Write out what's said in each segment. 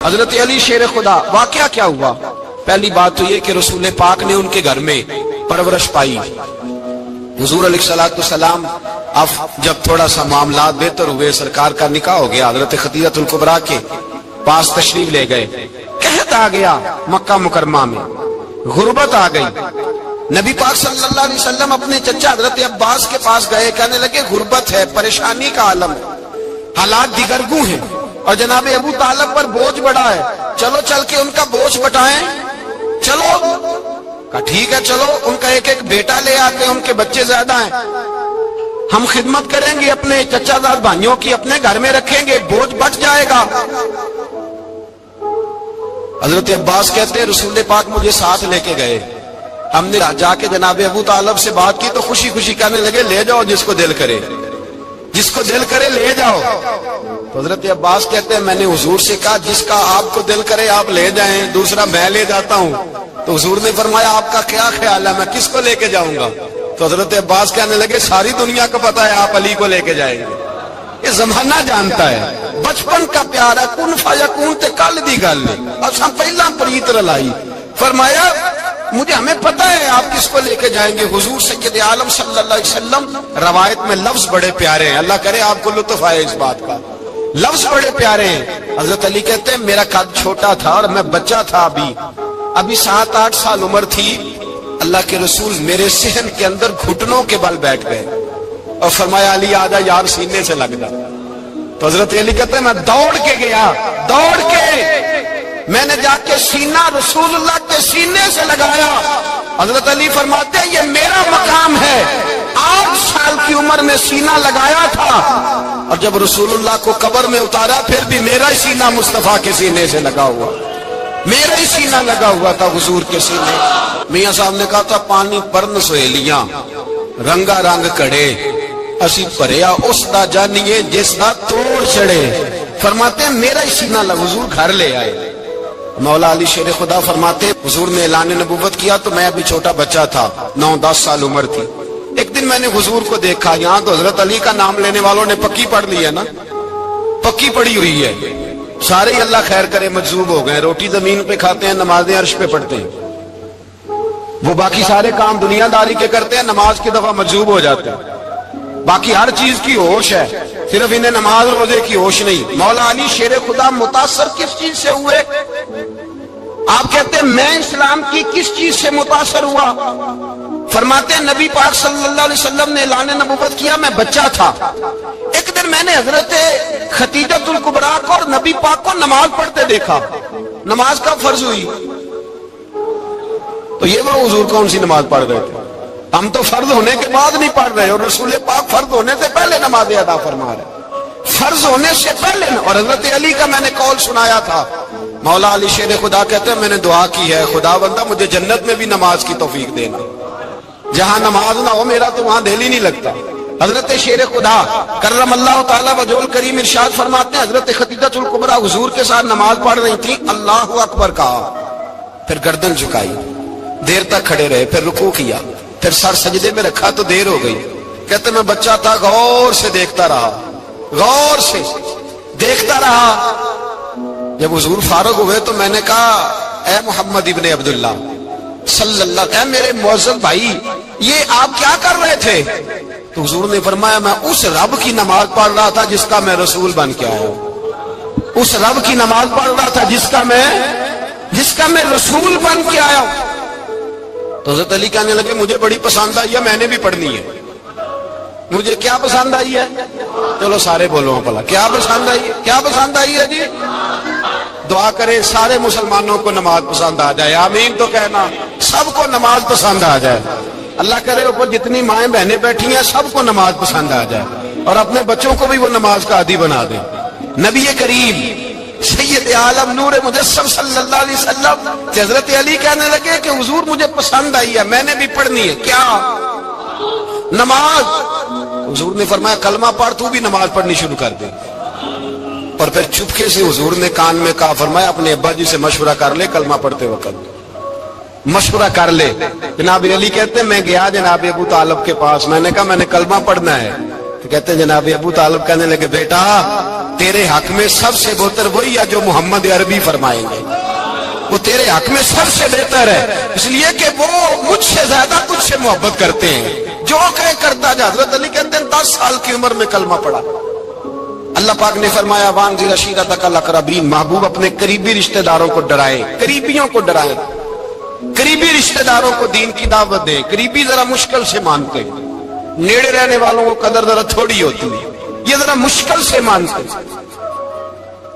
حضرت علی شیر خدا، واقعہ کیا ہوا؟ پہلی بات تو یہ کہ رسول پاک نے ان کے گھر میں پرورش پائی۔ حضور علیہ الصلوۃ والسلام اب جب تھوڑا سا معاملات بہتر ہوئے، سرکار کا نکاح ہو گیا، حضرت خدیجہ الکبریٰ کے پاس تشریف لے گئے۔ قحط آ گیا مکہ مکرمہ میں، غربت آ گئی۔ نبی پاک صلی اللہ علیہ وسلم اپنے چچا حضرت عباس کے پاس گئے، کہنے لگے غربت ہے، پریشانی کا عالم ہے، حالات دیگرگوں ہیں، اور جناب ابو طالب پر بوجھ بڑا ہے، چلو چل کے ان کا بوجھ بٹائیں۔ چلو کہا ٹھیک ہے، چلو ان کا ایک ایک بیٹا لے آتے ہیں، ان کے بچے زیادہ ہیں، ہم خدمت کریں گے اپنے چچا زاد بھائیوں کی، اپنے گھر میں رکھیں گے، بوجھ بٹ جائے گا۔ حضرت عباس کہتے ہیں رسول پاک مجھے ساتھ لے کے گئے، ہم نے جا کے جناب ابو طالب سے بات کی تو خوشی خوشی کہنے لگے لے جاؤ جس کو دل کرے، جس کو دل کرے لے جاؤ۔ تو حضرت عباس کہتے ہیں میں نے حضور سے کہا جس کا آپ کو دل کرے آپ لے جائیں، دوسرا میں لے جاتا ہوں۔ تو حضور نے فرمایا آپ کا کیا خیال ہے، میں کس کو لے کے جاؤں گا؟ تو حضرت عباس کہنے لگے ساری دنیا کو پتا ہے آپ علی کو لے کے جائیں گے، یہ زمانہ جانتا ہے، بچپن کا پیار ہے، کن فیکون تے کل دی گل نہیں، اور ہم پہلا پریت رلائی۔ فرمایا مجھے ہمیں پتہ ہے آپ کس کو لے کے جائیں گے، حضور سید عالم صلی اللہ علیہ وسلم۔ روایت میں لفظ بڑے پیارے ہیں، اللہ کرے آپ کو لطف آئے اس بات کا، لفظ بڑے پیارے ہیں۔ حضرت علی کہتے ہیں میرا قد چھوٹا تھا اور میں بچہ تھا، ابھی 7-8 سال عمر تھی، اللہ کے رسول میرے صحن کے اندر گھٹنوں کے بل بیٹھ گئے اور فرمایا علی آجا یار سینے سے لگ جا۔ تو حضرت علی کہتے ہیں میں دوڑ کے گیا، دوڑ کے میں نے جا کے سینہ رسول اللہ کے سینے سے لگایا۔ حضرت علی فرماتے ہیں یہ میرا مقام ہے، 8 سال کی عمر میں سینہ لگایا تھا، اور جب رسول اللہ کو قبر میں اتارا پھر بھی میرا ہی سینہ مصطفیٰ کے سینے سے لگا ہوا، میرا ہی سینہ لگا ہوا تھا حضور کے سینے۔ میاں صاحب نے کہا تھا پانی پرن سہیلیاں رنگا رنگ کڑے، اسی پریا اس دا جانیے جس دا توڑ چڑے۔ فرماتے ہیں میرا ہی سینہ لگا، حضور گھر لے آئے۔ مولا علی شیر خدا فرماتے حضور نے اعلان نبوت کیا تو میں ابھی چھوٹا بچہ تھا، 9-10 سال عمر تھی۔ ایک دن میں نے حضور کو دیکھا، یہاں تو حضرت علی کا نام لینے والوں نے پکی پڑھ لی ہے نا، پکی پڑھی ہوئی ہے، سارے ہی اللہ خیر کرے مجذوب ہو گئے، روٹی زمین پہ کھاتے ہیں، نمازیں عرش پہ پڑھتے ہیں، وہ باقی سارے کام دنیا داری کے کرتے ہیں، نماز کی دفعہ مجذوب ہو جاتے ہیں، باقی ہر چیز کی ہوش ہے، صرف انہیں نماز روزے کی ہوش نہیں۔ مولا علی شیر خدا متاثر کس چیز سے ہوئے؟ آپ کہتے ہیں میں اسلام کی کس چیز سے متاثر ہوا؟ فرماتے ہیں نبی پاک صلی اللہ علیہ وسلم نے اعلان نبوت کیا، میں بچہ تھا، ایک دن میں نے حضرت خدیجہ الکبریٰ کو اور نبی پاک کو نماز پڑھتے دیکھا۔ نماز کب فرض ہوئی؟ تو یہ وہ حضور کون سی نماز پڑھ رہے تھے؟ ہم تو فرض ہونے کے بعد نہیں پڑھ رہے، اور رسول پاک فرض ہونے سے پہلے نماز ادا فرما رہے، فرض ہونے سے پہلے۔ اور حضرت علی کا میں نے قول سنایا تھا، مولا علی شیر خدا کہتے ہیں میں نے دعا کی ہے خدا بندہ مجھے جنت میں بھی نماز کی توفیق دینا، جہاں نماز نہ ہو میرا تو وہاں دل ہی نہیں لگتا۔ حضرت شیر خدا کرم اللہ تعالیٰ وجہ الکریم ارشاد فرماتے ہیں حضرت خدیجہ الکبریٰ حضور کے ساتھ نماز پڑھ رہی تھی، اللہ اکبر کہا، پھر گردن جھکائی، دیر تک کھڑے رہے، پھر رکوع کیا، پھر سر سجدے میں رکھا تو دیر ہو گئی۔ کہتے میں بچہ تھا، غور سے دیکھتا رہا، غور سے دیکھتا رہا۔ جب حضور فارغ ہوئے تو میں نے کہا اے محمد ابن عبداللہ صلی اللہ، اے میرے معزز بھائی یہ آپ کیا کر رہے تھے؟ تو حضور نے فرمایا میں اس رب کی نماز پڑھ رہا تھا جس کا میں رسول بن کے آیا ہوں، اس رب کی نماز پڑھ رہا تھا جس کا میں رسول بن کے آیا ہوں۔ تو حضرت علی کہنے لگے مجھے بڑی پسند آئی ہے، میں نے بھی پڑھنی ہے۔ مجھے کیا پسند آئی ہے؟ چلو سارے بولو بھلا کیا پسند آئی ہے؟ کیا پسند آئی ہے جی؟ دعا کرے سارے مسلمانوں کو نماز پسند آ جائے، آمین تو کہنا، سب کو نماز پسند آ جائے۔ اللہ کرے اوپر جتنی مائیں بہنیں بیٹھی ہیں سب کو نماز پسند آ جائے، اور اپنے بچوں کو بھی وہ نماز کا عادی بنا دیں۔ نبی کریم سید عالم نور مجسم صلی اللہ علیہ وسلم حضرت علی کہنے لگے کہ حضور مجھے پسند آئی ہے، میں نے بھی پڑھنی ہے۔ کیا؟ نماز۔ حضور نے فرمایا کلمہ پڑھ، تو بھی نماز پڑھنی شروع کر دے۔ اور پھر چپکے سے حضور نے کان میں کہا، فرمایا اپنے ابا جی سے مشورہ کر لے کلمہ پڑھتے وقت، مشورہ کر لے۔ جناب علی کہتے ہیں میں گیا جناب ابو طالب کے پاس، میں نے کہا میں نے کلمہ پڑھنا ہے، تو کہتے ہیں جناب ابو طالب کہنے لگے بیٹا تیرے حق میں سب سے بہتر وہی ہے جو محمد عربی فرمائیں گے، وہ تیرے حق میں سب سے بہتر ہے، اس لیے کہ وہ مجھ سے زیادہ تجھ سے محبت کرتے ہیں، جو کہے کرتا جا۔ حضرت علی کہتے ہیں 10 سال کی عمر میں کلمہ پڑھا۔ اللہ پاک نے فرمایا وانذر عشیرتک الاقربین، محبوب اپنے قریبی رشتہ داروں کو ڈرائے، قریبیوں کو ڈرائے، قریبی رشتہ داروں کو دین کی دعوت دیں۔ قریبی ذرا مشکل سے مانتے، نیڑے رہنے والوں کو قدر ذرا تھوڑی ہوتی ہے، یہ ذرا مشکل سے مانتے۔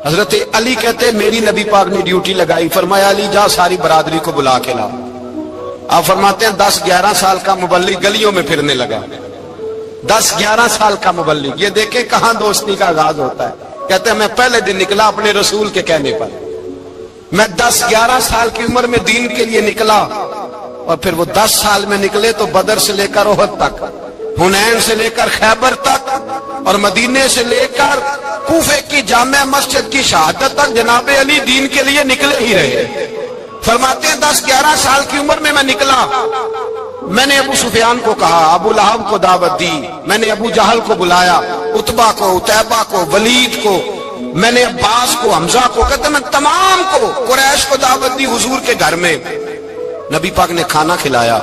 حضرت علی کہتے ہیں میری نبی پاک نے ڈیوٹی لگائی، فرمایا علی جا ساری برادری کو بلا کے لا۔ آپ فرماتے ہیں 10-11 سال کا مبلغ گلیوں میں پھرنے لگا، 10-11 سال کا مبلغ، یہ دیکھیں کہاں دوستی کا آغاز ہوتا ہے۔ کہتے ہیں میں پہلے دن نکلا اپنے رسول کے کہنے پر، میں 10-11 سال کی عمر میں دین کے لیے نکلا، اور پھر وہ 10 سال میں نکلے تو بدر سے لے کر احد تک، حنین سے لے کر خیبر تک، اور مدینے سے لے کر کوفے کی جامع مسجد کی شہادت تک جناب علی دین کے لیے نکلے ہی رہے۔ فرماتے ہیں 10-11 سال کی عمر میں نکلا، میں نے ابو سفیان کو کہا، ابو لہب کو دعوت دی، میں نے ابو جہل کو بلایا، عتبہ کو، عتیبہ کو، ولید کو، میں نے عباس کو، حمزہ کو، کہتے میں تمام کو، قریش کو دعوت دی حضور کے گھر میں۔ نبی پاک نے کھانا کھلایا،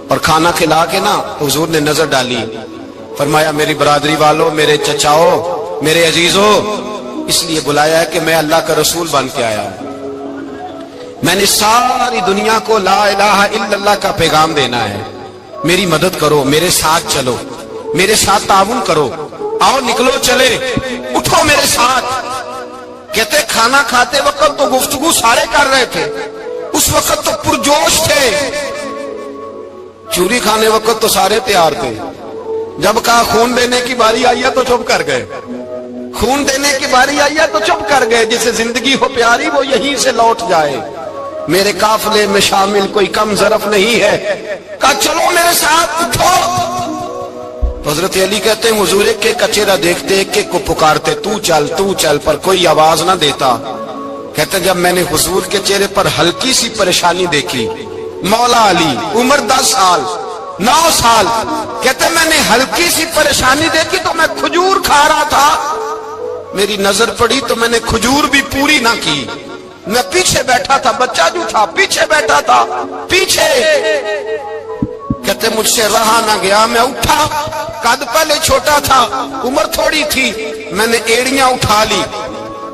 اور کھانا کھلا کے نا حضور نے نظر ڈالی، فرمایا میری برادری والوں، میرے چچاؤ، میرے عزیزوں، اس لیے بلایا ہے کہ میں اللہ کا رسول بن کے آیا ہوں، میں نے ساری دنیا کو لا الہ الا اللہ کا پیغام دینا ہے، میری مدد کرو، میرے ساتھ چلو، میرے ساتھ تعاون کرو، آؤ نکلو چلے، اٹھو میرے ساتھ۔ کہتے کھانا کھاتے وقت تو گفتگو سارے کر رہے تھے، اس وقت تو پرجوش تھے، چوری کھانے وقت تو سارے تیار تھے، جب کہا خون دینے کی باری آئی ہے تو چپ کر گئے، خون دینے کی باری آئی ہے تو چپ کر گئے، جسے زندگی ہو پیاری وہ یہیں سے لوٹ جائے، میرے قافلے میں شامل کوئی کم ظرف نہیں ہے، کہا چلو میرے ساتھ اٹھو۔ حضرت علی کہتے ہیں حضور ایک کا چہرہ دیکھتے ایک کو پکارتے تو چل پر کوئی آواز نہ دیتا۔ کہتے ہیں جب میں نے حضور کے چہرے پر ہلکی سی پریشانی دیکھی، مولا علی عمر 10 سال 9 سال، کہتے ہیں میں نے ہلکی سی پریشانی دیکھی تو میں کھجور کھا رہا تھا، میری نظر پڑی تو میں نے کھجور بھی پوری نہ کی، میں پیچھے بیٹھا تھا، بچہ جو تھا پیچھے بیٹھا تھا، پیچھے۔ کہتے مجھ سے رہا نہ گیا، میں اٹھا، قد پہلے چھوٹا تھا، عمر تھوڑی تھی، میں نے ایڑیاں اٹھا لی،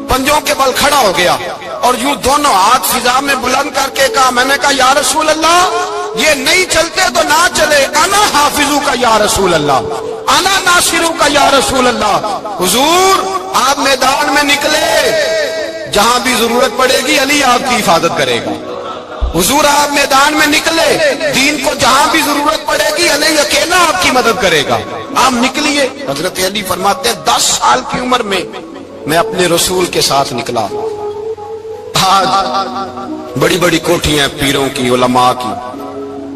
پنجوں کے بل کھڑا ہو گیا، اور یوں دونوں ہاتھ فضا میں بلند کر کے کہا، میں نے کہا یا رسول اللہ یہ نہیں چلتے تو نہ چلے، انا حافظو کا یا رسول اللہ، انا ناصرو کا یا رسول اللہ۔ حضور آپ میدان میں نکلے، جہاں بھی ضرورت پڑے گی علی آپ کی حفاظت کرے گا، حضور آپ میدان میں نکلے، دین کو جہاں بھی ضرورت پڑے گی علی اکیلا آپ کی مدد کرے گا، آپ نکلیے۔ حضرت علی فرماتے ہیں 10 سال کی عمر میں میں اپنے رسول کے ساتھ نکلا۔ آج بڑی بڑی کوٹھیاں پیروں کی، علماء کی،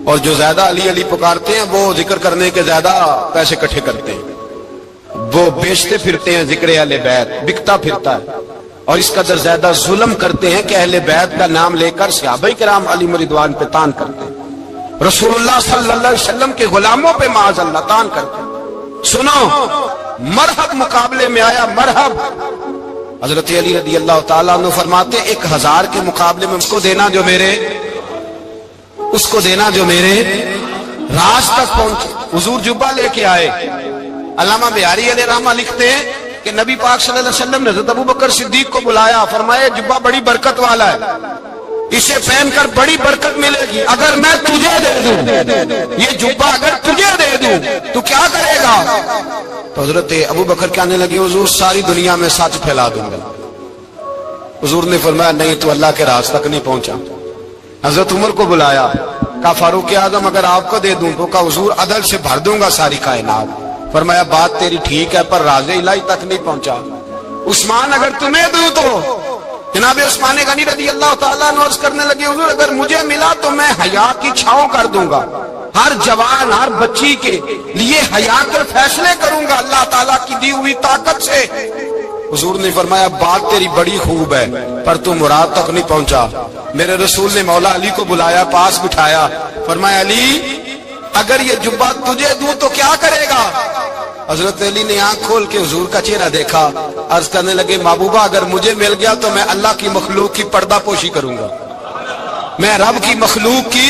اور جو زیادہ علی علی پکارتے ہیں وہ ذکر کرنے کے زیادہ پیسے اکٹھے کرتے ہیں، وہ بیچتے پھرتے ہیں، ذکر اہل بیت بکتا پھرتا ہے، اور اس قدر زیادہ ظلم کرتے ہیں کہ اہل بیت کا نام لے کر صحابہ کرام علی رضوان پہ تان کرتے ہیں، رسول اللہ صلی اللہ علیہ وسلم کے غلاموں پہ معاذ اللہ تان کرتے ہیں۔ سنو مرحب مقابلے میں آیا، مرحب۔ حضرت علی رضی اللہ تعالیٰ عنہ فرماتے 1000 کے مقابلے میں اس کو دینا جو میرے راز تک پہنچے۔ حضور جبہ لے کے آئے، علامہ بہاری علیہ رحمہ لکھتے ہیں کہ نبی پاک صلی اللہ علیہ وسلم نے حضرت ابوبکر صدیق کو بلایا، فرمایا جبہ بڑی برکت والا ہے، اسے پہن کر بڑی برکت ملے گی، اگر میں تجھے دے دوں یہ جبہ، اگر تجھے دے دوں تو کیا کرے گا؟ تو حضرت ابوبکر کہنے لگے حضور ساری دنیا میں سچ پھیلا دوں گا۔ حضور نے فرمایا نہیں تو اللہ کے راز تک نہیں پہنچا۔ حضرت عمر کو بلایا، کہا فاروق اعظم اگر آپ کو دے دوں تو کہا حضور عدل سے بھر دوں گا ساری کائنات۔ فرمایا بات تیری ٹھیک ہے پر راز الہی تک نہیں پہنچا۔ عثمان اگر تمہیں دوں تو جناب عثمان غنی رضی اللہ تعالیٰ عنہ عرض کرنے لگے حضور اگر مجھے ملا تو میں حیا کی چھاؤں کر دوں گا، ہر جوان ہر بچی کے لیے حیا کے فیصلے کروں گا اللہ تعالیٰ کی دی ہوئی طاقت سے۔ حضور نے فرمایا بات تیری بڑی خوب ہے پر تو مراد تک نہیں پہنچا۔ میرے رسول نے مولا علی کو بلایا، پاس بٹھایا، فرمایا علی اگر یہ جبہ تجھے دوں تو کیا کرے گا؟ حضرت علی نے آنکھ کھول کے حضور کا چہرہ دیکھا، عرض کرنے لگے محبوبہ اگر مجھے مل گیا تو میں اللہ کی مخلوق کی پردہ پوشی کروں گا، میں رب کی مخلوق کی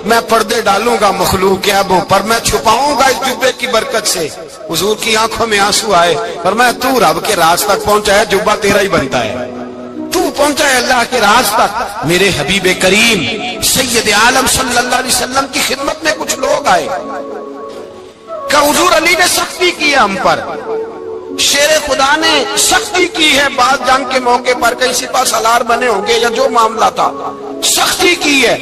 میں پردے ڈالوں گا مخلوق کے ابوں پر، میں چھپاؤں گا اس جبے کی برکت سے۔ حضور کی آنکھوں میں آنسو آئے، فرمایا تو رب کے راز تک پہنچا ہے، جبہ تیرا ہی بنتا ہے، تو پہنچا ہے اللہ کے راز تک۔ میرے حبیب کریم سید عالم صلی اللہ علیہ وسلم کی خدمت میں کچھ لوگ آئے کہ حضور علی نے سختی کی ہے ہم پر، شیر خدا نے سختی کی ہے، بعد جنگ کے موقع پر کہیں سپاہ سالار بنے ہوں گے یا جو معاملہ تھا، سختی کی ہے۔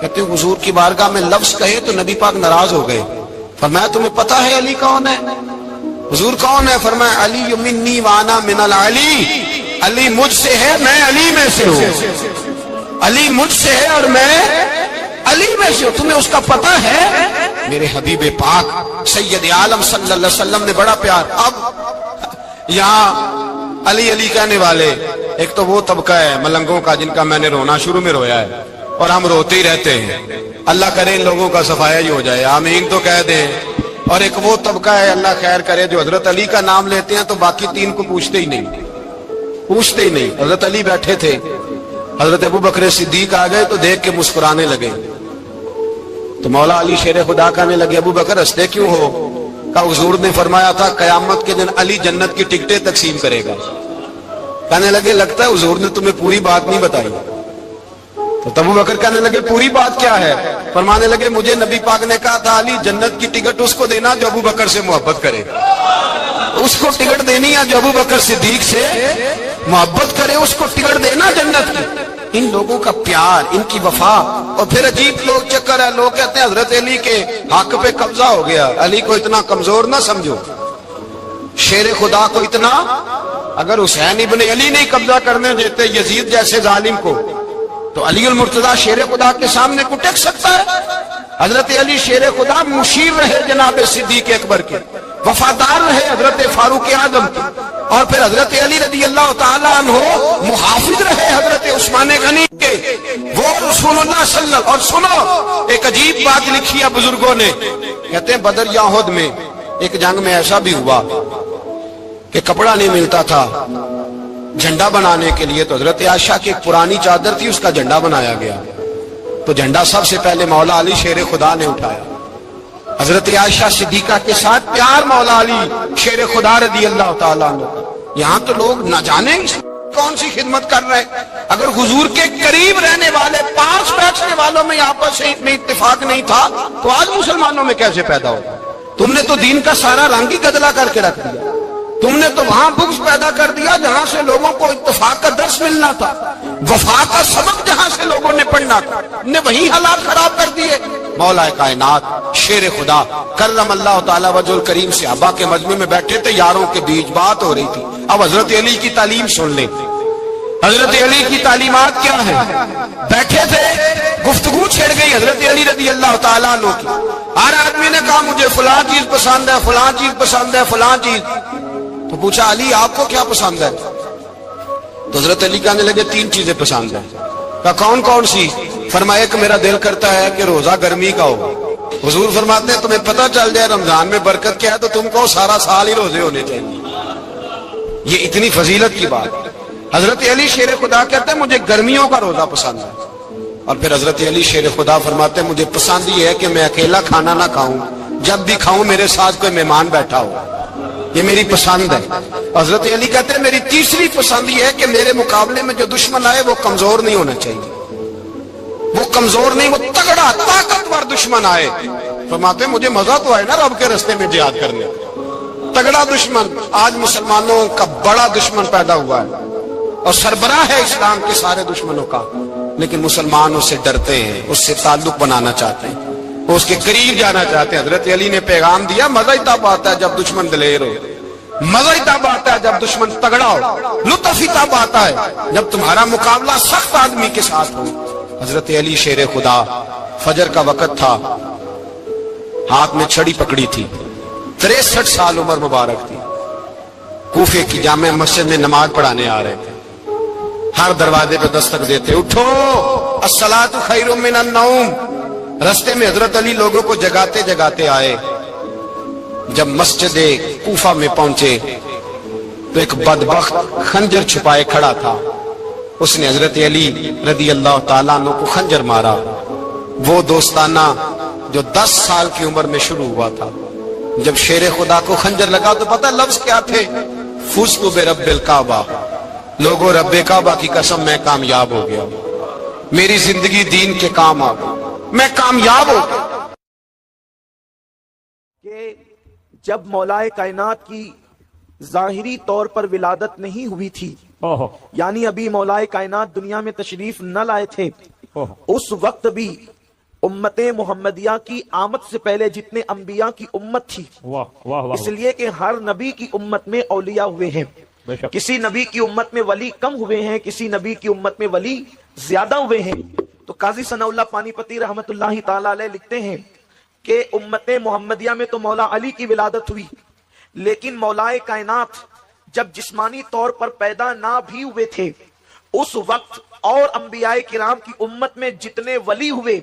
کہتے ہیں حضور کی بارگاہ میں لفظ کہے تو نبی پاک ناراض ہو گئے۔ فرمایا تمہیں پتا ہے علی کون ہے؟ حضور کون ہے؟ فرمایا علی منی وانا من العلی، علی مجھ سے ہے میں علی میں سے ہوں، علی مجھ سے ہے اور میں علی میں سے ہوں، تمہیں اس کا پتہ ہے؟ میرے حبیب پاک سید عالم صلی اللہ علیہ وسلم نے بڑا پیار۔ اب یہاں علی علی کہنے والے ایک تو وہ طبقہ ہے ملنگوں کا جن کا میں نے رونا شروع میں رویا ہے اور ہم روتے ہی رہتے ہیں، اللہ کرے ان لوگوں کا صفایا ہی ہو جائے، آمین تو کہہ دیں۔ اور ایک وہ طبقہ ہے اللہ خیر کرے جو حضرت علی کا نام لیتے ہیں تو باقی تین کو پوچھتے ہی نہیں، پوچھتے ہی نہیں۔ حضرت علی بیٹھے تھے، حضرت ابو بکر صدیق آ گئے تو دیکھ کے مسکرانے لگے، تو مولا علی شیر خدا کہنے لگے ابو بکر ہنستے کیوں ہو؟ کہ حضور نے فرمایا تھا قیامت کے دن علی جنت کی ٹکٹیں تقسیم کرے گا۔ کہنے لگے لگتا ہے حضور نے تمہیں پوری بات نہیں بتائی۔ تو ابو بکر کہنے لگے پوری بات کیا ہے؟ فرمانے لگے مجھے نبی پاک نے کہا تھا علی جنت کی ٹکٹ اس کو دینا جو ابو بکر سے محبت کرے، اس کو ٹکٹ دینی ہے جو ابو بکر صدیق سے محبت کرے، اس کو ٹکٹ دینا جنت کی۔ ان لوگوں کا پیار، ان کی وفا۔ اور پھر عجیب لوگ چکر ہے، لوگ کہتے ہیں حضرت علی کے حق پہ قبضہ ہو گیا، علی کو اتنا کمزور نہ سمجھو، شیر خدا کو اتنا، اگر حسین ابن علی نہیں قبضہ کرنے دیتے یزید جیسے ظالم کو تو علی المرتضیٰ شیر خدا کے سامنے کو ٹک سکتا ہے؟ حضرت علی شیر خدا مشیر رہے جناب صدیق اکبر کے، وفادار رہے حضرت فاروق اعظم کے، اور پھر حضرت علی رضی اللہ تعالیٰ عنہ محافظ رہے حضرت عثمان غنی کے، وہ رسول اللہ صلی اللہ علیہ وسلم۔ اور سنو ایک عجیب بات لکھی ہے بزرگوں نے، کہتے ہیں بدر یا احد میں ایک جنگ میں ایسا بھی ہوا کہ کپڑا نہیں ملتا تھا جھنڈا بنانے کے لیے، تو حضرت عائشہ کی ایک پرانی چادر تھی، اس کا جھنڈا بنایا گیا، تو جھنڈا سب سے پہلے مولا علی شیر خدا نے اٹھایا۔ حضرت عائشہ صدیقہ کے ساتھ پیار مولا علی شیر خدا رضی اللہ تعالیٰ عنہ۔ یہاں تو لوگ نہ جانے کون سی خدمت کر رہے ہیں۔ اگر حضور کے قریب رہنے والے پاس بیٹھنے والوں میں آپس میں اتفاق نہیں تھا تو آج مسلمانوں میں کیسے پیدا ہو؟ تم نے تو دین کا سارا رنگ ہی گدلا کر کے رکھ دیا، تم نے تو وہاں بغض پیدا کر دیا جہاں سے لوگوں کو اتفاق کا درس ملنا تھا، وفا کا سبق جہاں سے لوگوں نے پڑھنا تھا، نے وہی حالات خراب کر دیے۔ مولا کائنات شیر خدا کرم اللہ تعالی وجہ الکریم صحابہ کے مجمع میں بیٹھے تھے، یاروں کے بیچ بات ہو رہی تھی۔ اب حضرت علی کی تعلیم سن لیں، حضرت علی کی تعلیمات کیا ہیں؟ بیٹھے تھے، گفتگو چھڑ گئی حضرت علی رضی اللہ تعالیٰ عنہ کی، ہر آدمی نے کہا مجھے فلاں چیز پسند ہے، فلاں چیز پسند ہے، فلاں چیز۔ تو پوچھا علی آپ کو کیا پسند ہے؟ تو حضرت علی کہنے لگے تین چیزیں پسند ہیں۔ کہا کون کون سی؟ فرمایا کہ میرا دل کرتا ہے کہ روزہ گرمی کا ہو۔ حضور فرماتے ہیں تمہیں پتہ چل جائے رمضان میں برکت کیا ہے تو تم کو سارا سال ہی روزے ہونے چاہیے، یہ اتنی فضیلت کی بات۔ حضرت علی شیر خدا کہتے ہیں مجھے گرمیوں کا روزہ پسند ہے، اور پھر حضرت علی شیر خدا فرماتے ہیں مجھے پسند یہ ہے کہ میں اکیلا کھانا نہ کھاؤں، جب بھی کھاؤں میرے ساتھ کوئی مہمان بیٹھا ہو، یہ میری پسند ہے۔ حضرت علی کہتے ہیں میری تیسری پسند یہ ہے کہ میرے مقابلے میں جو دشمن آئے وہ کمزور نہیں ہونا چاہیے، وہ کمزور نہیں، وہ تگڑا طاقتور دشمن آئے۔ فرماتے ہیں مجھے مزہ تو آئے نا رب کے رستے میں جہاد کرنے، تگڑا دشمن۔ آج مسلمانوں کا بڑا دشمن پیدا ہوا ہے اور سربراہ ہے اسلام کے سارے دشمنوں کا، لیکن مسلمان اس سے ڈرتے ہیں، اس سے تعلق بنانا چاہتے ہیں، وہ اس کے قریب جانا چاہتے ہیں۔ حضرت علی نے پیغام دیا مزہ ہی تب آتا ہے جب دشمن دلیر ہو، مزہ ہی تب آتا ہے جب دشمن تگڑا ہو، لطف ہی تب آتا ہے جب تمہارا مقابلہ سخت آدمی کے ساتھ ہو۔ حضرت علی شیر خدا، فجر کا وقت تھا، ہاتھ میں چھڑی پکڑی تھی، 63 سال عمر مبارک تھی، کوفے کی جامع مسجد میں نماز پڑھانے آ رہے تھے، ہر دروازے پہ دستک دیتے اٹھو الصلاۃ خیر من النوم۔ رستے میں حضرت علی لوگوں کو جگاتے جگاتے آئے، جب مسجد کوفہ میں پہنچے تو ایک بدبخت خنجر چھپائے کھڑا تھا. اس نے حضرت علی رضی اللہ تعالیٰ عنہ کو خنجر مارا. وہ دوستانہ جو 10 سال کی عمر میں شروع ہوا تھا. جب شیر خدا کو خنجر لگا تو پتہ لفظ کیا تھے؟ فزت برب الکعبہ. لوگوں رب کعبہ کی قسم میں کامیاب ہو گیا, میری زندگی دین کے کام آ گئی, میں کامیاب ہو گیا. کہ جب مولائے کائنات کی ظاہری طور پر ولادت نہیں ہوئی تھی, یعنی ابھی مولائے کائنات دنیا میں تشریف نہ لائے تھے, اس وقت بھی امت محمدیہ کی آمد سے پہلے جتنے انبیاء کی امت تھی, اس لیے کہ ہر نبی کی امت میں اولیاء ہوئے ہیں, کسی نبی کی امت میں ولی کم ہوئے ہیں, کسی نبی کی امت میں ولی زیادہ ہوئے ہیں. تو قاضی ثناء اللہ پانی پتی رحمت اللہ تعالی علیہ لکھتے ہیں کہ امت محمدیہ میں تو مولا علی کی ولادت ہوئی, لیکن مولائے کائنات جب جسمانی طور پر پیدا نہ بھی ہوئے تھے, اس وقت اور انبیاء کرام کی امت میں جتنے ولی ہوئے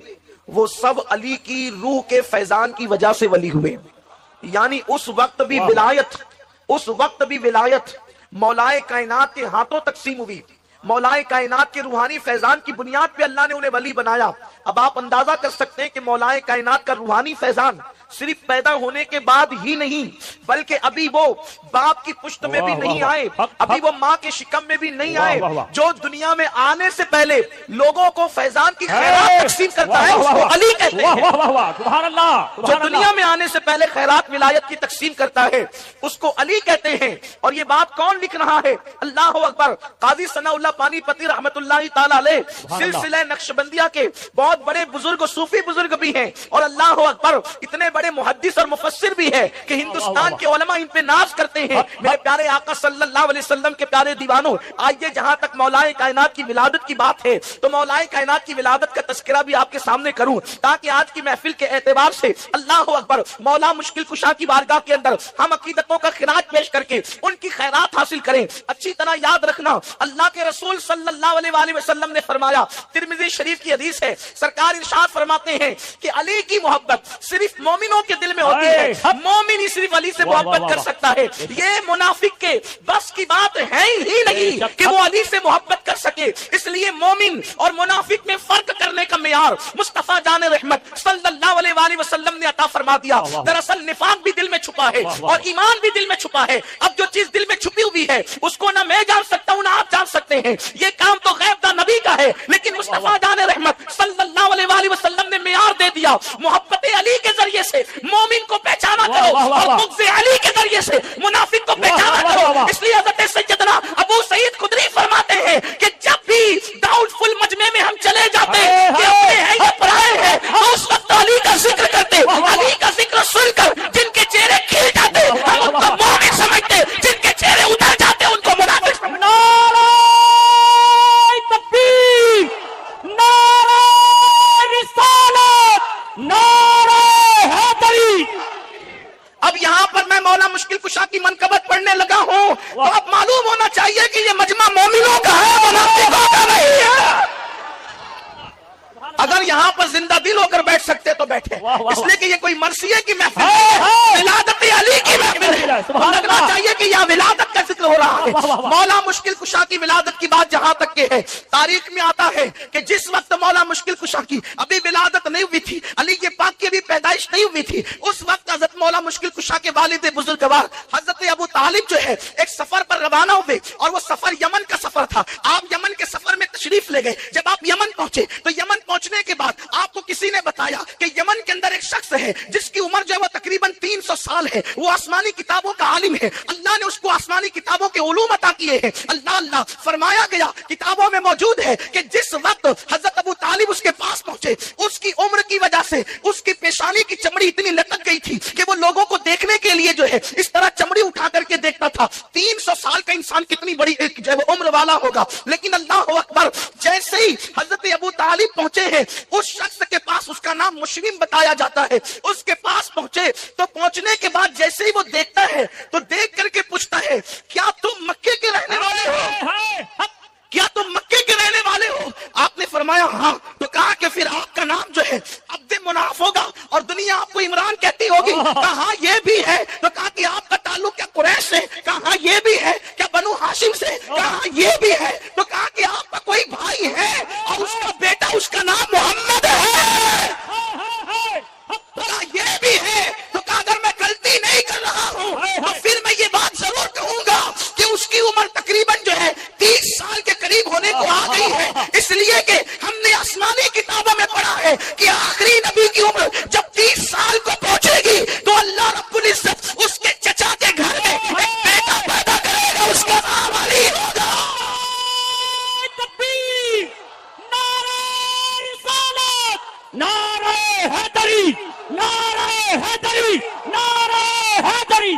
وہ سب علی کی روح کے فیضان کی وجہ سے ولی ہوئے. یعنی اس وقت بھی ولایت مولائے کائنات کے ہاتھوں تقسیم ہوئی. مولائے کائنات کے روحانی فیضان کی بنیاد پہ اللہ نے انہیں ولی بنایا. اب آپ اندازہ کر سکتے ہیں کہ مولائے کائنات کا روحانی فیضان صرف پیدا ہونے کے بعد ہی نہیں, بلکہ ابھی وہ باپ کی پشت میں بھی نہیں آئے, ابھی وہ ماں کے شکم میں بھی نہیں آئے, جو دنیا میں آنے سے پہلے لوگوں کو فیضان کی خیرات تقسیم کرتا ہے اس کو علی کہتے ہیں. جو دنیا میں آنے سے پہلے خیرات ولایت کی تقسیم کرتا ہے اس کو علی کہتے ہیں. اور یہ بات کون لکھ رہا ہے؟ اللہ اکبر. قاضی ثناء اللہ پانی پتی رحمت اللہ تعالی علیہ سلسلہ نقشبندیہ کے بہت بڑے بزرگ صوفی بزرگ بھی ہیں, اور اللہ اکبر اتنے بڑے محدث اور مفسر بھی ہے کہ ہندوستان کے علماء ان پہ ناز کرتے ہیں. میرے پیارے آقا صلی اللہ علیہ وسلم کے پیارے دیوانوں, آئیے جہاں تک مولائے کائنات کی ولادت کی بات ہے تو مولائے کائنات کی ولادت کا تذکرہ بھی آپ کے سامنے کروں, تاکہ آج کی محفل کے اعتبار سے اللہ اکبر مولا مشکل کشا کی بارگاہ کے اندر ہم عقیدتوں کا خراج پیش کر کے ان کی خیرات حاصل کریں. اچھی طرح یاد رکھنا, اللہ کے رسول صلی اللہ علیہ وسلم نے فرمایا, ترمذی شریف کی حدیث ہے, سرکار ارشاد فرماتے ہیں کہ علی کی محبت صرف مومنوں کے دل میں ہوتی ہے, مومن ہی صرف علی سے محبت کر سکتا ہے. یہ منافق کے بس کی بات ہے ہی نہیں کہ وہ علی سے محبت کر سکے. اس لیے مومن اور منافق میں فرق کرنے کا معیار مصطفیٰ جان رحمت صلی اللہ علیہ وسلم نے عطا فرما دیا. دراصل نفاق بھی دل میں چھپا ہے اور ایمان بھی دل میں چھپا ہے. اب جو چیز دل میں چھپی ہوئی ہے اس کو نہ میں جان سکتا ہوں نہ آپ جان سکتے ہیں. یہ کام تو غیب دا نبی کا ہے, لیکن مصطفیٰ جان رحمت صلی اللہ علیہ وسلم نے معیار دے دیا. محبت علی کے ذریعے سے مومن کو پہچانا کرو اور بغض علی کے ذریعے سے منافق کو پہچانا کرو. اس لیے حضرت سیدنا ابو سعید خدری فرماتے ہیں کہ جب بھی ڈاؤٹ فل مجمع میں ہم چلے جاتے کہ اپنے ہیں یا پرائے ہیں, اس وقت علی کا ذکر کرتے, علی کا ذکر سن کر جن کے چہرے کھل جاتے ہم ان کو مومن سمجھتے, جن کے چہرے اتر جاتے ان کو منافق سمجھتے. نعرہ تکبیر, نعرہ رسالت, نعرہ حیدری. اب یہاں پر میں مولا مشکل کشا کی منقبت پڑھنے لگا ہوں تو اب معلوم ہونا چاہیے کہ یہ مجمع مومنوں کا ہے, منافقوں کا نہیں ہے. اگر یہاں پر زندہ دل ہو کر بیٹھ سکتے تو بیٹھے, اس لیے کہ یہ کوئی مرثیے کی محفل ہے, ولادت علی کی محفل ہے. لگنا چاہیے کہ یہاں ولادت کا ذکر ہو رہا ہے. مولا مشکل کشا کی ولادت کی بات جہاں تک کہ ہے, تاریخ میں آتا ہے کہ جس وقت مولا مشکل کشا کی ابھی ولادت نہیں ہوئی تھی, علی کے پاک کی ابھی پیدائش نہیں ہوئی تھی, اس وقت حضرت مولا مشکل کشا کے والد بزرگوار حضرت ابو طالب جو ہے ایک سفر پر روانہ ہوئے, اور وہ سفر یمن کا سفر تھا. آپ یمن کے سفر میں تشریف لے گئے. جب آپ یمن پہنچے تو یمن پہنچنے کے بعد آپ کو کسی نے بتایا کہ یمن کے اندر ایک شخص ہے جس کی عمر جو ہے وہ تقریباً 300 سال ہے, وہ آسمانی کتابوں کا عالم ہے, اللہ نے اس کو آسمانی کتابوں کے علوم عطا کیے ہیں. اللہ فرمایا گیا کتابوں میں موجود ہے کہ جس وقت حضرت ابو طالب اس کے پاس پہنچے, اس کی عمر کی وجہ سے اس کی پیشانی کی چمڑی اتنی لٹک گئی تھی کہ وہ لوگوں کو دیکھنے کے لیے جو ہے اس طرح چمڑی اٹھا کر کے دیکھتا تھا. 300 سال کا انسان کتنی بڑی جو ہے عمر والا ہوگا. لیکن اللہ اکبر, جیسے ہی حضرت ابو طالب پہنچے ہیں اس شخص کے پاس, اس کا نام مشرم بتایا جاتا ہے, اس کے پاس پہنچے تو پہنچنے کے بعد جیسے ہی وہ دیکھتا ہے تو دیکھ کر کے پوچھتا ہے کیا تم مکے کے رہنے والے ہو, کیا تم مکے کے رہنے والے ہو؟ آپ نے فرمایا ہاں. تو کہا کہ پھر آپ کا نام جو ہے عبد مناف ہوگا اور دنیا آپ کو عمران کہتی ہوگی. کہا یہ بھی ہے کو آ گئی ہے، اس لیے کہ ہم نے آسمانی کتابوں میں پڑھا ہے کہ آخری نبی کی عمر جب 30 سال کو پہنچے گی تو اللہ رب العزت اس کے چچا کے گھر میں ایک بیٹا پیدا کرے گا، اس کا نام علی ہوگا۔ تکبیر، نعرہ رسالت، نعرہ حیدری، نعرہ حیدری، نعرہ حیدری۔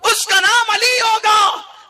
اس کا نام علی ہوگا،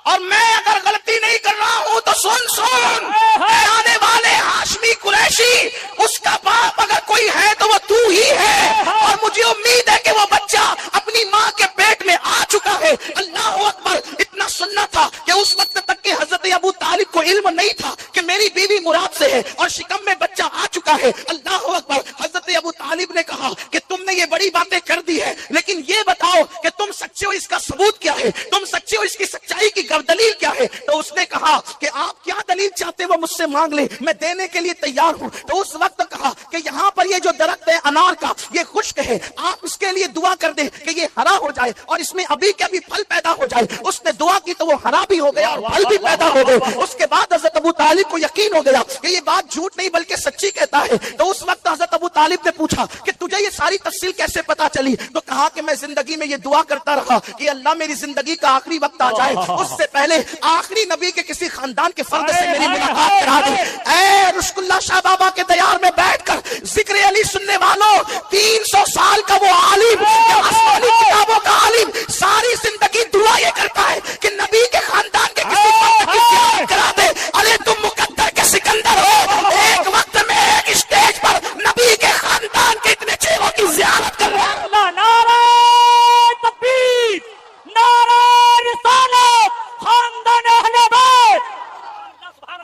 اور میں اگر غلطی نہیں کر رہا ہوں تو سن اے آنے والے ہاشمی قریشی، اس کا باپ اگر کوئی ہے تو وہ تو ہی ہے، اور مجھے امید ہے کہ وہ بچہ اپنی ماں کے پیٹ میں آ چکا ہے۔ اللہ اکبر، اتنا سننا تھا کہ اس وقت تک کہ حضرت ابو طالب کو علم نہیں تھا کہ میری بیوی مراد سے ہے اور شکم میں بچہ آ چکا ہے۔ اللہ اکبر، حضرت ابو طالب نے کہا کہ تم نے یہ بڑی باتیں کر دی ہے، لیکن یہ بتاؤ کہ تم سچے ہو، اس کا ثبوت کیا ہے؟ تم سچے ہو، اس کی سچائی کی دلیل کیا ہے؟ تو اس نے کہا کہ آپ کیا دلیل چاہتے وہ مجھ سے مانگ لیں، میں دینے کے لیے تیار ہوں۔ تو اس وقت کہا کہ یہاں پر یہ جو درخت ہے انار کا، یہ خشک ہے، آپ اس کے لیے دعا کر دیں کہ یہ ہرا ہو جائے اور اس میں ابھی کے ابھی پھل پیدا ہو جائے۔ اس نے دعا کی تو وہ ہرا بھی ہو گیا اور پھل بھی پیدا ہو گئے۔ اس کے بعد حضرت ابو طالب کو یقین ہو گیا کہ یہ بات جھوٹ نہیں بلکہ سچی کہتا ہے۔ تو اس وقت حضرت ابو طالب نے پوچھا کہ تجھے یہ ساری تفصیل کیسے پتا چلی؟ تو کہا کہ میں زندگی میں یہ دعا کرتا رہا کہ اللہ میری زندگی کا آخری وقت آ جائے، اس سے پہلے آخری نبی کے کسی خاندان کے فرد سے میری ملاقات کرا دے۔ اے رشک اللہ شاہ بابا کے دیار میں بیٹھ کر ذکر علی سننے والوں، 300 سال کا وہ عالم، آسمانی کتابوں کا عالم، ساری زندگی دعا یہ کرتا ہے کہ نبی کے خاندان کے کسی فرد کی زیارت کرا دے۔ ارے تم مقدر کے سکندر ہو، ایک وقت میں ایک اسٹیج پر نبی کے خاندان کے اتنے چہروں کی زیارت کر رہے ہیں۔ نعرہ تکبیر، نعرہ رسالت، خاندان اہل بیت۔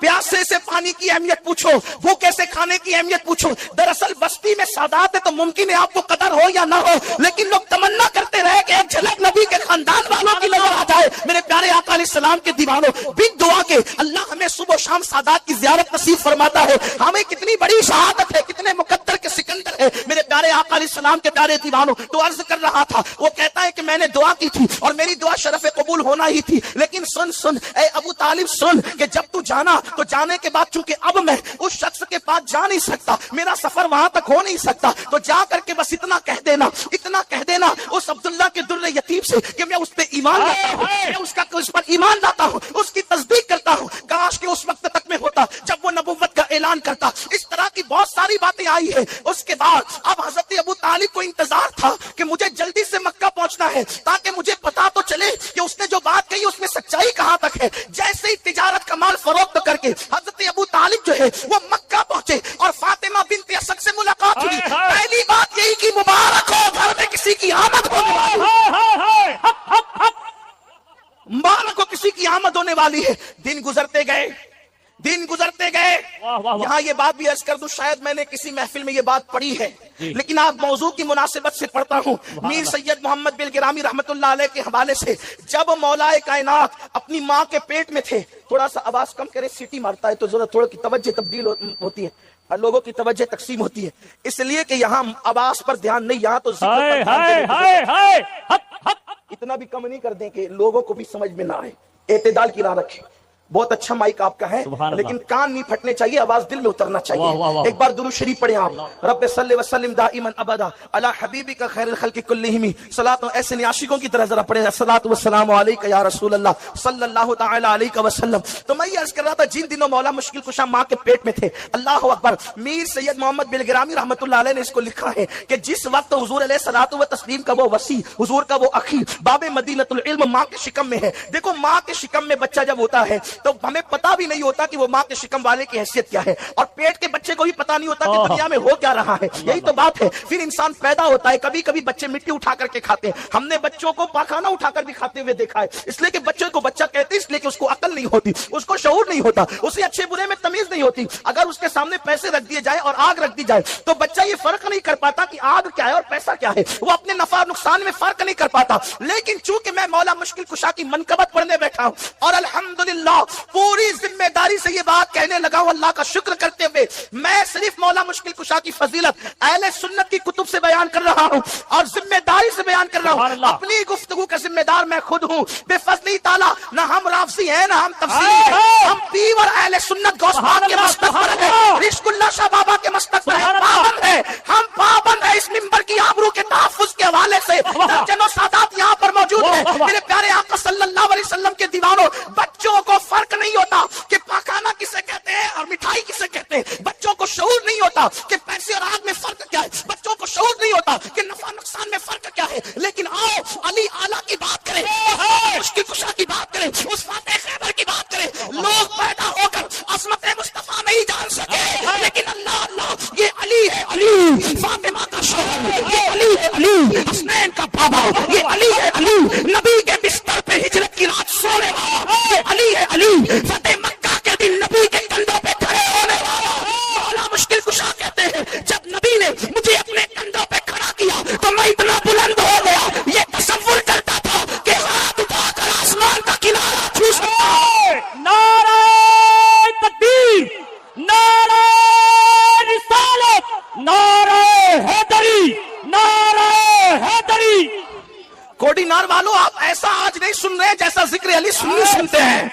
پیاسے سے پانی کی اہمیت پوچھو، بھوکے سے کھانے کی اہمیت پوچھو۔ دراصل بستی میں سادات ہے تو ممکن ہے آپ کو قدر ہو یا نہ ہو، لیکن لوگ تمنا کرتے رہے کہ ایک جھلک نبی کے خاندان والوں کی نظر آ جائے۔ میرے پیارے آقا علیہ السلام کے دیوانوں، بن دعا کے اللہ ہمیں صبح و شام سادات کی زیارت نصیب فرماتا ہے۔ ہمیں کتنی بڑی شہادت ہے، کتنے مقدر کے سکندر ہے میرے پیارے آقا علیہ السلام کے پیارے دیوانوں۔ تو عرض کر رہا تھا، وہ کہتا ہے کہ میں نے دعا کی تھی اور میری دعا شرف قبول ہونا ہی تھی، لیکن سن اے ابو طالب سن کہ جب تو جانا تو جانے کے بعد چونکہ اب میں اس شخص کے پاس جا نہیں سکتا، میرا سفر وہاں تک ہو نہیں سکتا، تو جا کر کے بس اتنا کہہ دینا اس عبداللہ کے در یتیم سے کہ میں اس پہ ایمان لاتا ہوں، میں اس پر ایمان لاتا ہوں، اس کی تصدیق کرتا ہوں۔ کاش کہ اس وقت تک میں ہوتا جب وہ نبوت کا اعلان کرتا۔ اس طرح کی بہت ساری باتیں آئی ہیں۔ اس کے بعد اب حضرت ابو طالب کو انتظار تھا کہ مجھے جلدی سے مکہ پہنچنا ہے تاکہ مجھے پتا تو چلے کہ اس نے جو بات کہی اس میں سچائی کہاں تک ہے۔ جیسے ہی تجارت کا مال فروخت کر کے حضرت ابو طالب جو ہے وہ مکہ پہنچے اور فاطمہ بنت اسد سے ملاقات ہوئی۔ پہلی بات یہی کہ مبارک ہو، گھر میں کسی کی آمد ہونے والی ہے، مبارک ہو کسی کی آمد ہونے والی ہے۔ دن گزرتے گئے۔ یہاں یہ بات بھی عرض کر دوں، شاید میں نے کسی محفل میں یہ بات پڑھی ہے، لیکن آپ موضوع کی مناسبت سے پڑھتا ہوں۔ میر سید محمد بلگرامی رحمت اللہ علیہ کے حوالے سے، جب مولا کائنات اپنی ماں کے پیٹ میں تھے، تھوڑا سا آواز کم کرے، سیٹی مارتا ہے تو ذرا تھوڑا کی توجہ تبدیل ہوتی ہے، لوگوں کی توجہ تقسیم ہوتی ہے، اس لیے کہ یہاں آواز پر دھیان نہیں، یہاں تو اتنا بھی کم نہیں کر دیں کہ لوگوں کو بھی سمجھ میں نہ آئے۔ اعتدال کی راہ رکھیں۔ بہت اچھا مائک آپ کا ہے لیکن کان نہیں پھٹنے چاہیے، آواز دل میں اترنا چاہیے۔ ایک بار درود شریف پڑھیں آپ، رب صلی وسلم دائما ابدا علی حبیبک خیر الخلق کلہم، صلاۃ ایسے عاشقوں کی طرح ذرا پڑھیں، الصلاۃ والسلام علیک یا رسول اللہ صلی اللہ تعالی علیہ وسلم۔ تو میں یہ عرض کر رہا تھا، جن دنوں مولا مشکل کشا ماں کے پیٹ میں تھے، اللہ اکبر، میر سید محمد بلگرامی رحمت اللہ علیہ نے اس کو لکھا ہے کہ جس وقت حضور علیہ الصلوۃ و تسلیم کا وہ وسیع، حضور کا وہ اخی، باب مدینۃ العلم ماں کے شکم میں ہے۔ دیکھو ماں کے شکم میں بچہ جب ہوتا ہے تو ہمیں پتہ بھی نہیں ہوتا کہ وہ ماں کے شکم والے کی حیثیت کیا ہے، اور پیٹ کے بچے کو بھی پتہ نہیں ہوتا کہ دنیا میں ہو کیا رہا ہے۔ یہی تو بات ہے، پھر انسان پیدا ہوتا ہے، کبھی کبھی بچے مٹی اٹھا کر کے کھاتے ہیں، ہم نے بچوں کو پاخانہ اٹھا کر بھی کھاتے ہوئے دیکھا ہے، اس لیے کہ بچے کو بچہ کہتے ہیں، اس لیے کہ اس کو عقل نہیں ہوتی، اس کو شعور نہیں ہوتا، اسے اچھے برے میں تمیز نہیں ہوتی۔ اگر اس کے سامنے پیسے رکھ دیے جائے اور آگ رکھ دی جائے تو بچہ یہ فرق نہیں کر پاتا کہ آگ کیا ہے اور پیسہ کیا ہے، وہ اپنے نفع نقصان میں فرق نہیں کر پاتا۔ لیکن چونکہ میں مولا مشکل کشا کی منقبت پڑھنے بیٹھا ہوں اور الحمدللہ پوری ذمہ داری سے یہ بات کہنے لگا ہوں اللہ کا شکر کرتے ہوئے، میں صرف مولا مشکل کشا کی فضیلت اہل سنت کی کتب سے بیان کر رہا ہوں اور ذمہ داری سے بیان کر رہا ہوں، اپنی گفتگو کا ذمہ دار میں خود ہوں بے فضلی تعالیٰ، نہ ہم رافضی ہیں نہ ہم تفسیری ہیں، ہم پیور اہل سنت غوث پاک کے مستق پر ہیں، رشک اللہ شاہ بابا کے مستق پر ہیں، پابند ہیں، ہم پابند ہیں اس منبر کی آبرو کے تحفظ کے حوالے سے، درجنوں سادات یہاں پر موجود ہیں، میرے پیارے آقا صلی اللہ علیہ وسلم کے دیوانوں، بچوں کو فرق نہیں ہوتا کہ پاکانہ کسے کہتے ہیں اور مٹھائی کسے کہتے ہیں، بچوں کو شعور نہیں ہوتا کہ پیسے اور آگ میں فرق کیا ہے، بچوں کو شعور نہیں ہوتا کہ نفع نقصان میں فرق کیا ہے، لیکن آؤ علی اعلیٰ کی بات کریں، مشکل کشا کی بات کریں، اس فاتح خیبر کی بات کریں، لوگ پیدا ہو کر عظمت مصطفیٰ نہیں جان سکے، لیکن اللہ اللہ یہ علی ہے، علی فاطمہ کا شوہر، یہ علی ہے، علی حسنین کا بابا، یہ علی ہے، علی نبی کے بستر پہ ہجرت کی رات سونے والا، یہ علی ہے، علی فتح مکہ کے دن نبی کے کندھوں پہ کھڑے ہونے والا، مولا مشکل کشا کہتے ہیں جب نبی نے مجھے اپنے کندھوں پہ کھڑا کیا تو میں اتنا بلند ہو گیا، یہ تصور کرتا تھا کہ ہاتھ اٹھا کر آسمان کا کنارہ چھو سکتا ہوں۔ نعرہ تکبیر، نعرہ رسالت، نعرہ حیدری، نعرہ حیدری۔ کوڈینار والو آپ ایسا آج نہیں سن رہے جیسا ذکر علی سنی سنتے ہیں،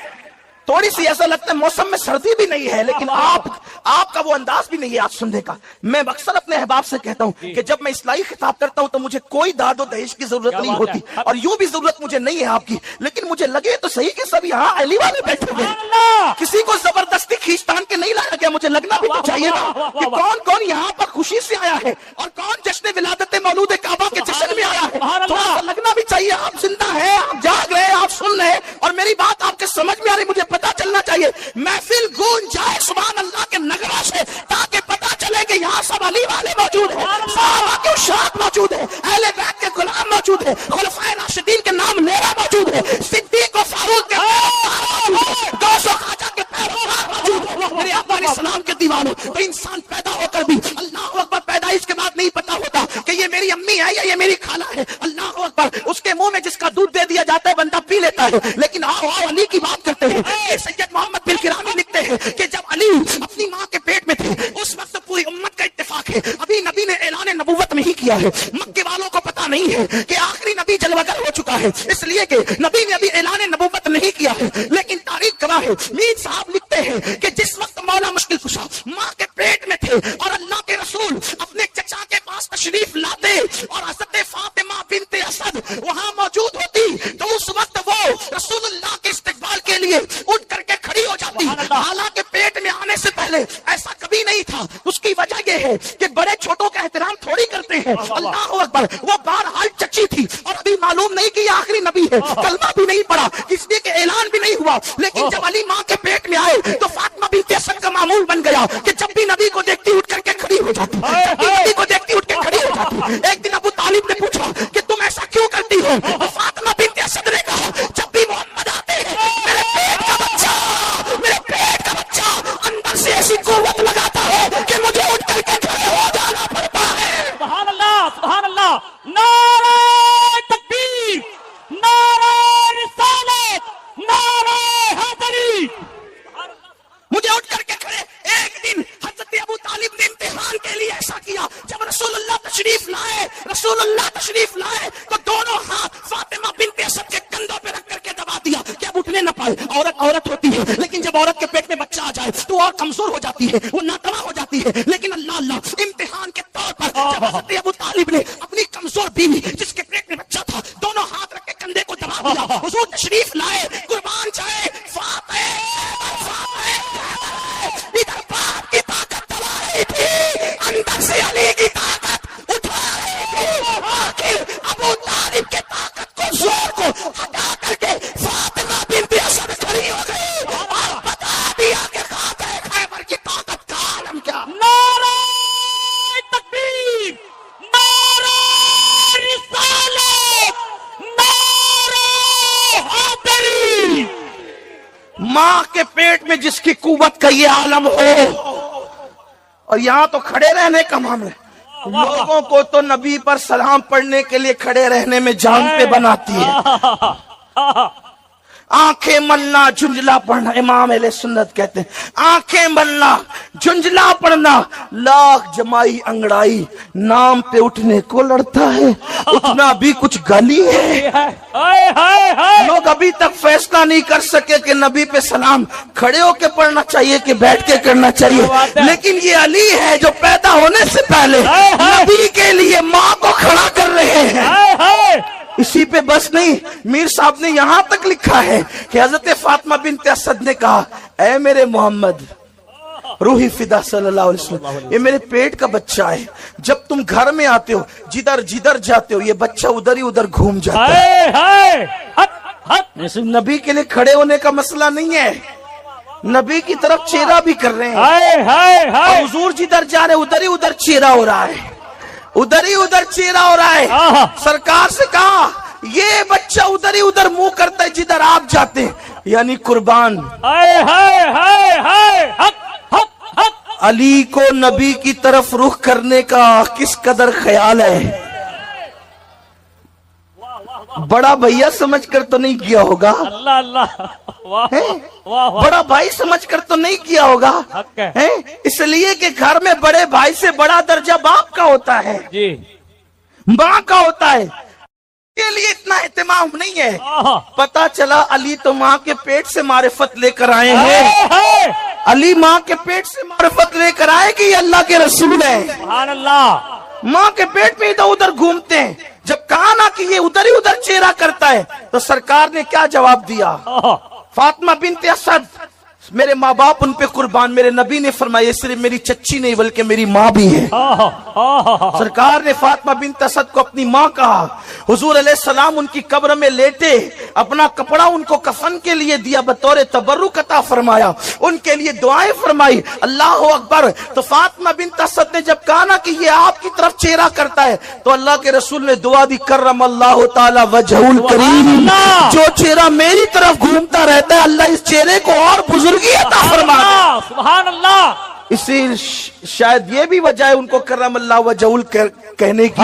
تھوڑی سی ایسا لگتا ہے موسم میں سردی بھی نہیں ہے لیکن آپ کا وہ انداز بھی نہیں ہے آج سننے کا۔ میں اکثر اپنے احباب سے کہتا ہوں کہ جب میں اصلاحی خطاب کرتا ہوں تو مجھے کوئی داد و دہیش کی ضرورت نہیں ہوتی اور یوں بھی ضرورت مجھے نہیں ہے آپ کی، لیکن مجھے لگے تو صحیح کہ سب یہاں علی والے بیٹھے ہوئے ہیں، کسی کو زبردستی کھینچتان کے نہیں لایا گیا، مجھے لگنا بھی تو چاہیے نا کہ کون کون یہاں پر خوشی سے آیا ہے اور کون جشن ولادت مولود کعبہ کے جشن میں آیا ہے، تھوڑا سا لگنا بھی چاہیے آپ زندہ ہیں، آپ جاگ رہے ہیں، آپ سن رہے ہیں اور میری بات آپ کے سمجھ میں آ رہی، مجھے پتا چلنا چاہیے، محفل گونج جائے سبحان اللہ کے نغمہ سے تاکہ پتا چلے کہ یہاں سب علی والے موجود ہیں، صحابہ کے اشاعت موجود ہیں، اہل بیت کے غلام موجود ہیں، خلفائے راشدین کے نام لیرا موجود ہے، صدیق و فاروق کے غوث و خواجہ کے پیروکار موجود ہیں، میرے آقا علیہ السلام کے دیوانوں، تو انسان پیدا ہو کر بھی اللہ اکبر پیدائش کے بعد نہیں پتا ہوتا کہ یہ میری امی ہے یا یہ میری خالہ ہے، اللہ اکبر اس کے منہ میں جس کا دودھ دے دیا جاتا ہے بندہ پی لیتا ہے، لیکن آؤ علی کی بات کرتے ہیں۔ سید محمد بن کرانی لکھتے ہیں کہ جب علی اپنی ماں کے پیٹ میں تھے اس وقت پوری امت کا اتفاق ہے ابھی نبی نے اعلان نبوت نہیں کیا ہے، مکے والوں کو پتا نہیں ہے کہ آخری نبی جلوہ گر ہو چکا ہے، اس لیے کہ نبی نے ابھی اعلان نبوت نہیں کیا ہے، لیکن تاریخ گواہ ہے، میر صاحب لکھتے ہیں کہ جس وقت مولا مشکل کشا ماں کے پیٹ میں تھے اور اللہ کے رسول اپنے چچا کے پاس تشریف لاتے اور حضرت فاطمہ بنت اسد وہاں موجود ہوتی تو اس وقت وہ رسول اللہ کے استقبال کے لیے اٹھ کر کے کھڑی ہو جاتی، حالانکہ پیٹ میں آنے سے پہلے ایسا کبھی نہیں تھا۔ اس کی وجہ یہ ہے کہ بڑے چھوٹوں کا احترام تھوڑی کرتے ہیں، اللہ اکبر، وہ بہرحال چچی تھی اور ابھی معلوم نہیں کہ یہ آخری نبی ہے، کلمہ بھی نہیں پڑا اس لیے کہ اعلان بھی نہیں ہوا، لیکن جب علی ماں کے پیٹ میں آئے تو فاطمہ بنت اسد کا معمول بن گیا کہ جب بھی نبی کو دیکھتی اٹھ کر کے کھڑی ہو جاتی، جب بھی نبی کو دیکھتی اٹھ کے کھڑی ہو جاتی۔ ایک دن ابو طالب نے پوچھا کہ تم ایسا کیوں کرتی ہو؟ فاطمہ بنت اسد نے کہا جب بھی محمد آتے ہیں میرے پیٹ کا بچہ اندر سے ایسی قوت لگاتا ہے کہ مجھے اٹھ کر کے کھڑے ہو جانا پڑتا ہے۔ سبحان اللہ، سبحان اللہ، نعرہ تکبیر، نعرہ رسالت، نعرہ حیدری۔ مجھے اٹھ کر کے کھڑے، ایک دن حضرت ابو طالب نے امتحان کے لیے ایسا کیا، جب رسول اللہ تشریف لائے تو دونوں ہاتھ فاطمہ بنت اسد کے کندھوں پہ رکھ کر کے دبا دیا کہ اب اٹھنے نہ پائے، عورت ہوتی ہے لیکن جب عورت کے پیٹ میں بچہ آ جائے تو اور کمزور ہو جاتی ہے، وہ ناتواں ہو جاتی ہے، لیکن اللہ امتحان کے طور پر جب حضرت ابو طالب نے اپنی کمزور بیوی جس کے پیٹ میں بچہ تھا دونوں ہاتھ رکھ کے کندھے کو دبا دیا، حضور تشریف لائے، قربان جائے فاتح ادھر باپ کی طاقت دبا رہی تھی، اندر سے علی کی طاقت اٹھا رہی تھی، آخر ابو طالب کے طاقت کو زور کو ہٹا کر کے فاطمہ بنت اسد کھڑی ہو گئی اور بتا دیا کہ فاتح خیبر کی طاقت کا عالم کیا۔ نعرہ تکبیر، نعرہ رسالت، نعرہ حیدری۔ ماں کے پیٹ میں جس کی قوت کا یہ عالم ہو، اور یہاں تو کھڑے رہنے کا معاملہ ہے، لوگوں کو تو نبی پر سلام پڑھنے کے لیے کھڑے رہنے میں جان پہ بناتی ہے۔ آنکھیں ملنا جھنجلا پڑھنا، امام اہل سنت کہتے ہیں آنکھیں ملنا جھنجلا پڑھنا لاکھ جمائی انگڑائی نام پہ اٹھنے کو لڑتا ہے، اٹھنا بھی کچھ گالی ہے۔ ہائے ہائے ہائے لوگ ابھی تک فیصلہ نہیں کر سکے کہ نبی پہ سلام کھڑے ہو کے پڑھنا چاہیے کہ بیٹھ کے کرنا چاہیے، لیکن یہ علی ہے جو پیدا ہونے سے پہلے نبی کے لیے ماں کو کھڑا کر رہے ہیں۔ ہائے ہائے اسی پہ بس نہیں، میر صاحب نے یہاں تک لکھا ہے کہ حضرت فاطمہ بنت اسد نے کہا اے میرے محمد روحی فدا صلی اللہ علیہ وسلم، یہ میرے پیٹ کا بچہ ہے، جب تم گھر میں آتے ہو جدھر جدھر جاتے ہو یہ بچہ ادھر ہی ادھر گھوم جاتا ہے۔ ہائے ہائے حق حق صرف نبی کے لیے کھڑے ہونے کا مسئلہ نہیں ہے، نبی کی طرف چہرہ بھی کر رہے ہیں، ہائے ہائے اور ہائے حضور جدھر جا رہے ادھر ہی ادھر چہرہ ہو رہا ہے، ادھر ہی ادھر چہرہ ہو رہا ہے۔ آہا۔ سرکار سے کہا یہ بچہ ادھر ہی ادھر منہ کرتا ہے جدھر آپ جاتے ہیں، یعنی قربان ہائے ہائے ہائے ہائے حق حق حق علی کو نبی کی طرف رخ کرنے کا کس قدر خیال ہے۔ بڑا بھیا سمجھ کر تو نہیں کیا ہوگا، اللہ اللہ واہ ہیں؟ واہ واہ بڑا بھائی سمجھ کر تو نہیں کیا ہوگا، حق ہے۔ ہیں؟ اس لیے کہ گھر میں بڑے بھائی سے بڑا درجہ باپ کا ہوتا ہے، جی ماں کا ہوتا ہے، کے لیے اتنا اہتمام نہیں ہے۔ آہا۔ پتا چلا علی تو ماں کے پیٹ سے معرفت لے کر آئے ہیں، ہائے ہائے علی ماں کے پیٹ سے معرفت لے کر آئے کہ یہ اللہ کے رسول ہیں، سبحان اللہ ماں کے پیٹ میں ادھر ادھر گھومتے ہیں۔ جب کہا نا کہ یہ ادھر ہی ادھر چہرہ کرتا ہے تو سرکار نے کیا جواب دیا؟ آہا۔ فاطمہ بنت اسد میرے ماں باپ ان پہ قربان، میرے نبی نے فرمایا صرف میری چچی نہیں بلکہ میری ماں بھی ہے۔ آہا آہا سرکار نے فاطمہ بنت اسد کو اپنی ماں کہا، حضور علیہ السلام ان کی قبر میں لیٹے، اپنا کپڑا ان کو کفن کے لیے دیا، بطور تبرک عطا فرمایا، ان کے لیے دعائیں فرمائی، اللہ اکبر۔ تو فاطمہ بنت اسد نے جب کہا نا کہ یہ آپ کی طرف چہرہ کرتا ہے تو اللہ کے رسول نے دعا دی، کرم اللہ تعالی وجہ الکریم، اللہ۔ جو چہرہ میری طرف گھومتا رہتا ہے اللہ اس چہرے کو اور بزرگی عطا فرما دے۔ سبحان اللہ اسی شاید یہ بھی وجہ ہے ان کو کرم اللہ وجہ کہنے کی،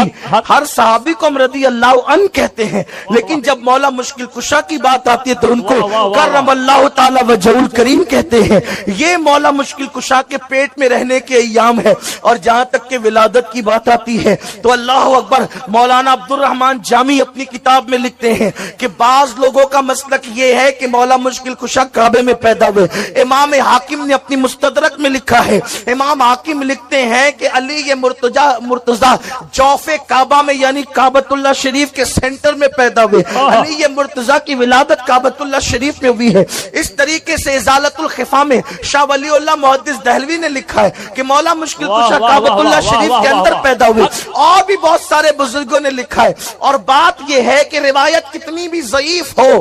ہر صحابی کو ہم رضی اللہ عنہ کہتے ہیں، لیکن جب مولا مشکل کشا کی بات آتی ہے تو ان کو کرم اللہ تعالی وجہ الکریم کہتے ہیں۔ یہ مولا مشکل کشا کے پیٹ میں رہنے کے ایام ہے، اور جہاں تک کہ ولادت کی بات آتی ہے تو اللہ اکبر، مولانا عبد الرحمن جامی اپنی کتاب میں لکھتے ہیں کہ بعض لوگوں کا مسلک یہ ہے کہ مولا مشکل کشا کعبے میں پیدا ہوئے۔ امام حاکم نے اپنی مستدرک میں لکھا ہے، امام حاکم لکھتے ہیں کہ علی یہ مرتضی جوف کعبہ میں یعنی کعبۃ اللہ شریف کے سینٹر میں پیدا ہوئے، علی یہ مرتضی کی ولادت کعبۃ اللہ شریف میں ہوئی ہے۔ اس طریقے سے ازالت الخفا میں شاہ ولی اللہ محدث دہلوی نے لکھا ہے کہ مولا مشکل کشا کعبۃ اللہ شریف کے اندر پیدا ہوئے، اور بھی بہت سارے بزرگوں نے لکھا ہے۔ اور بات یہ ہے کہ روایت کتنی بھی ضعیف ہو،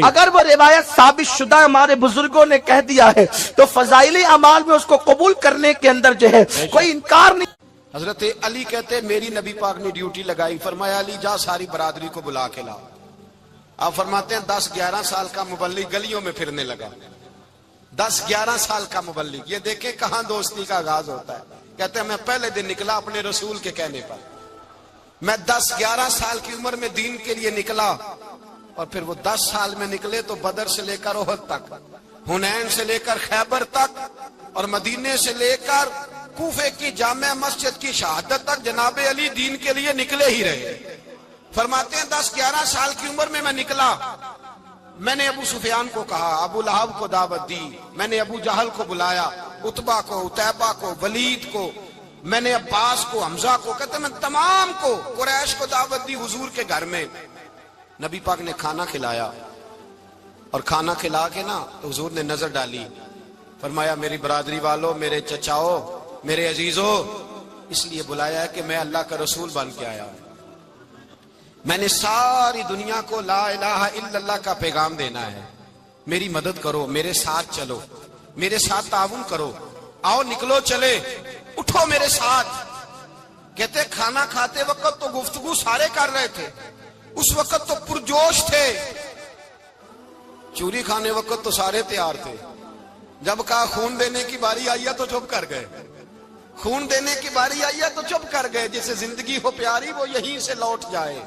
اگر وہ روایت ثابت شدہ ہمارے بزرگوں نے کہہ دیا ہے تو فضائل اعمال میں اس کو قبول کرنے کے اندر جو ہے کوئی انکار نہیں۔ حضرت علی کہتے میری نبی پاک نے ڈیوٹی لگائی، فرمایا علی جا ساری برادری کو بلا کے لا۔ آپ فرماتے ہیں 10-11 سال کا مبلغ گلیوں میں پھرنے لگا، 10-11 سال کا مبلغ، یہ دیکھیں کہاں دوستی کا آغاز ہوتا ہے۔ کہتے ہیں میں پہلے دن نکلا اپنے رسول کے کہنے پر، میں 10-11 سال کی عمر میں دین کے لیے نکلا، اور پھر وہ 10 سال میں نکلے تو بدر سے لے کر احد تک، حنین سے لے کر خیبر تک، اور مدینے سے لے کر کوفے کی جامع مسجد کی شہادت تک جناب علی دین کے لیے نکلے ہی رہے۔ فرماتے ہیں 10-11 سال کی عمر میں میں نکلا، میں نے ابو سفیان کو کہا، ابو لہب کو دعوت دی، میں نے ابو جہل کو بلایا، عتبہ کو، عتیبہ کو، ولید کو، میں نے عباس کو، حمزہ کو، کہتے میں تمام کو، قریش کو دعوت دی حضور کے گھر میں۔ نبی پاک نے کھانا کھلایا، اور کھانا کھلا کے نا تو حضور نے نظر ڈالی، فرمایا میری برادری والوں، میرے چچاؤ، میرے عزیزوں، اس لیے بلایا ہے کہ میں اللہ کا رسول بن کے آیا ہوں، میں نے ساری دنیا کو لا الہ الا اللہ کا پیغام دینا ہے، میری مدد کرو، میرے ساتھ چلو، میرے ساتھ تعاون کرو، آؤ نکلو چلے، اٹھو میرے ساتھ۔ کہتے کھانا کھاتے وقت تو گفتگو سارے کر رہے تھے، اس وقت تو پرجوش تھے، چوری کھانے وقت تو سارے تیار تھے، جب کہا خون دینے کی باری آئی ہے تو چپ کر گئے، خون دینے کی باری آئی ہے تو چپ کر گئے، جسے زندگی ہو پیاری وہ یہیں سے لوٹ جائے،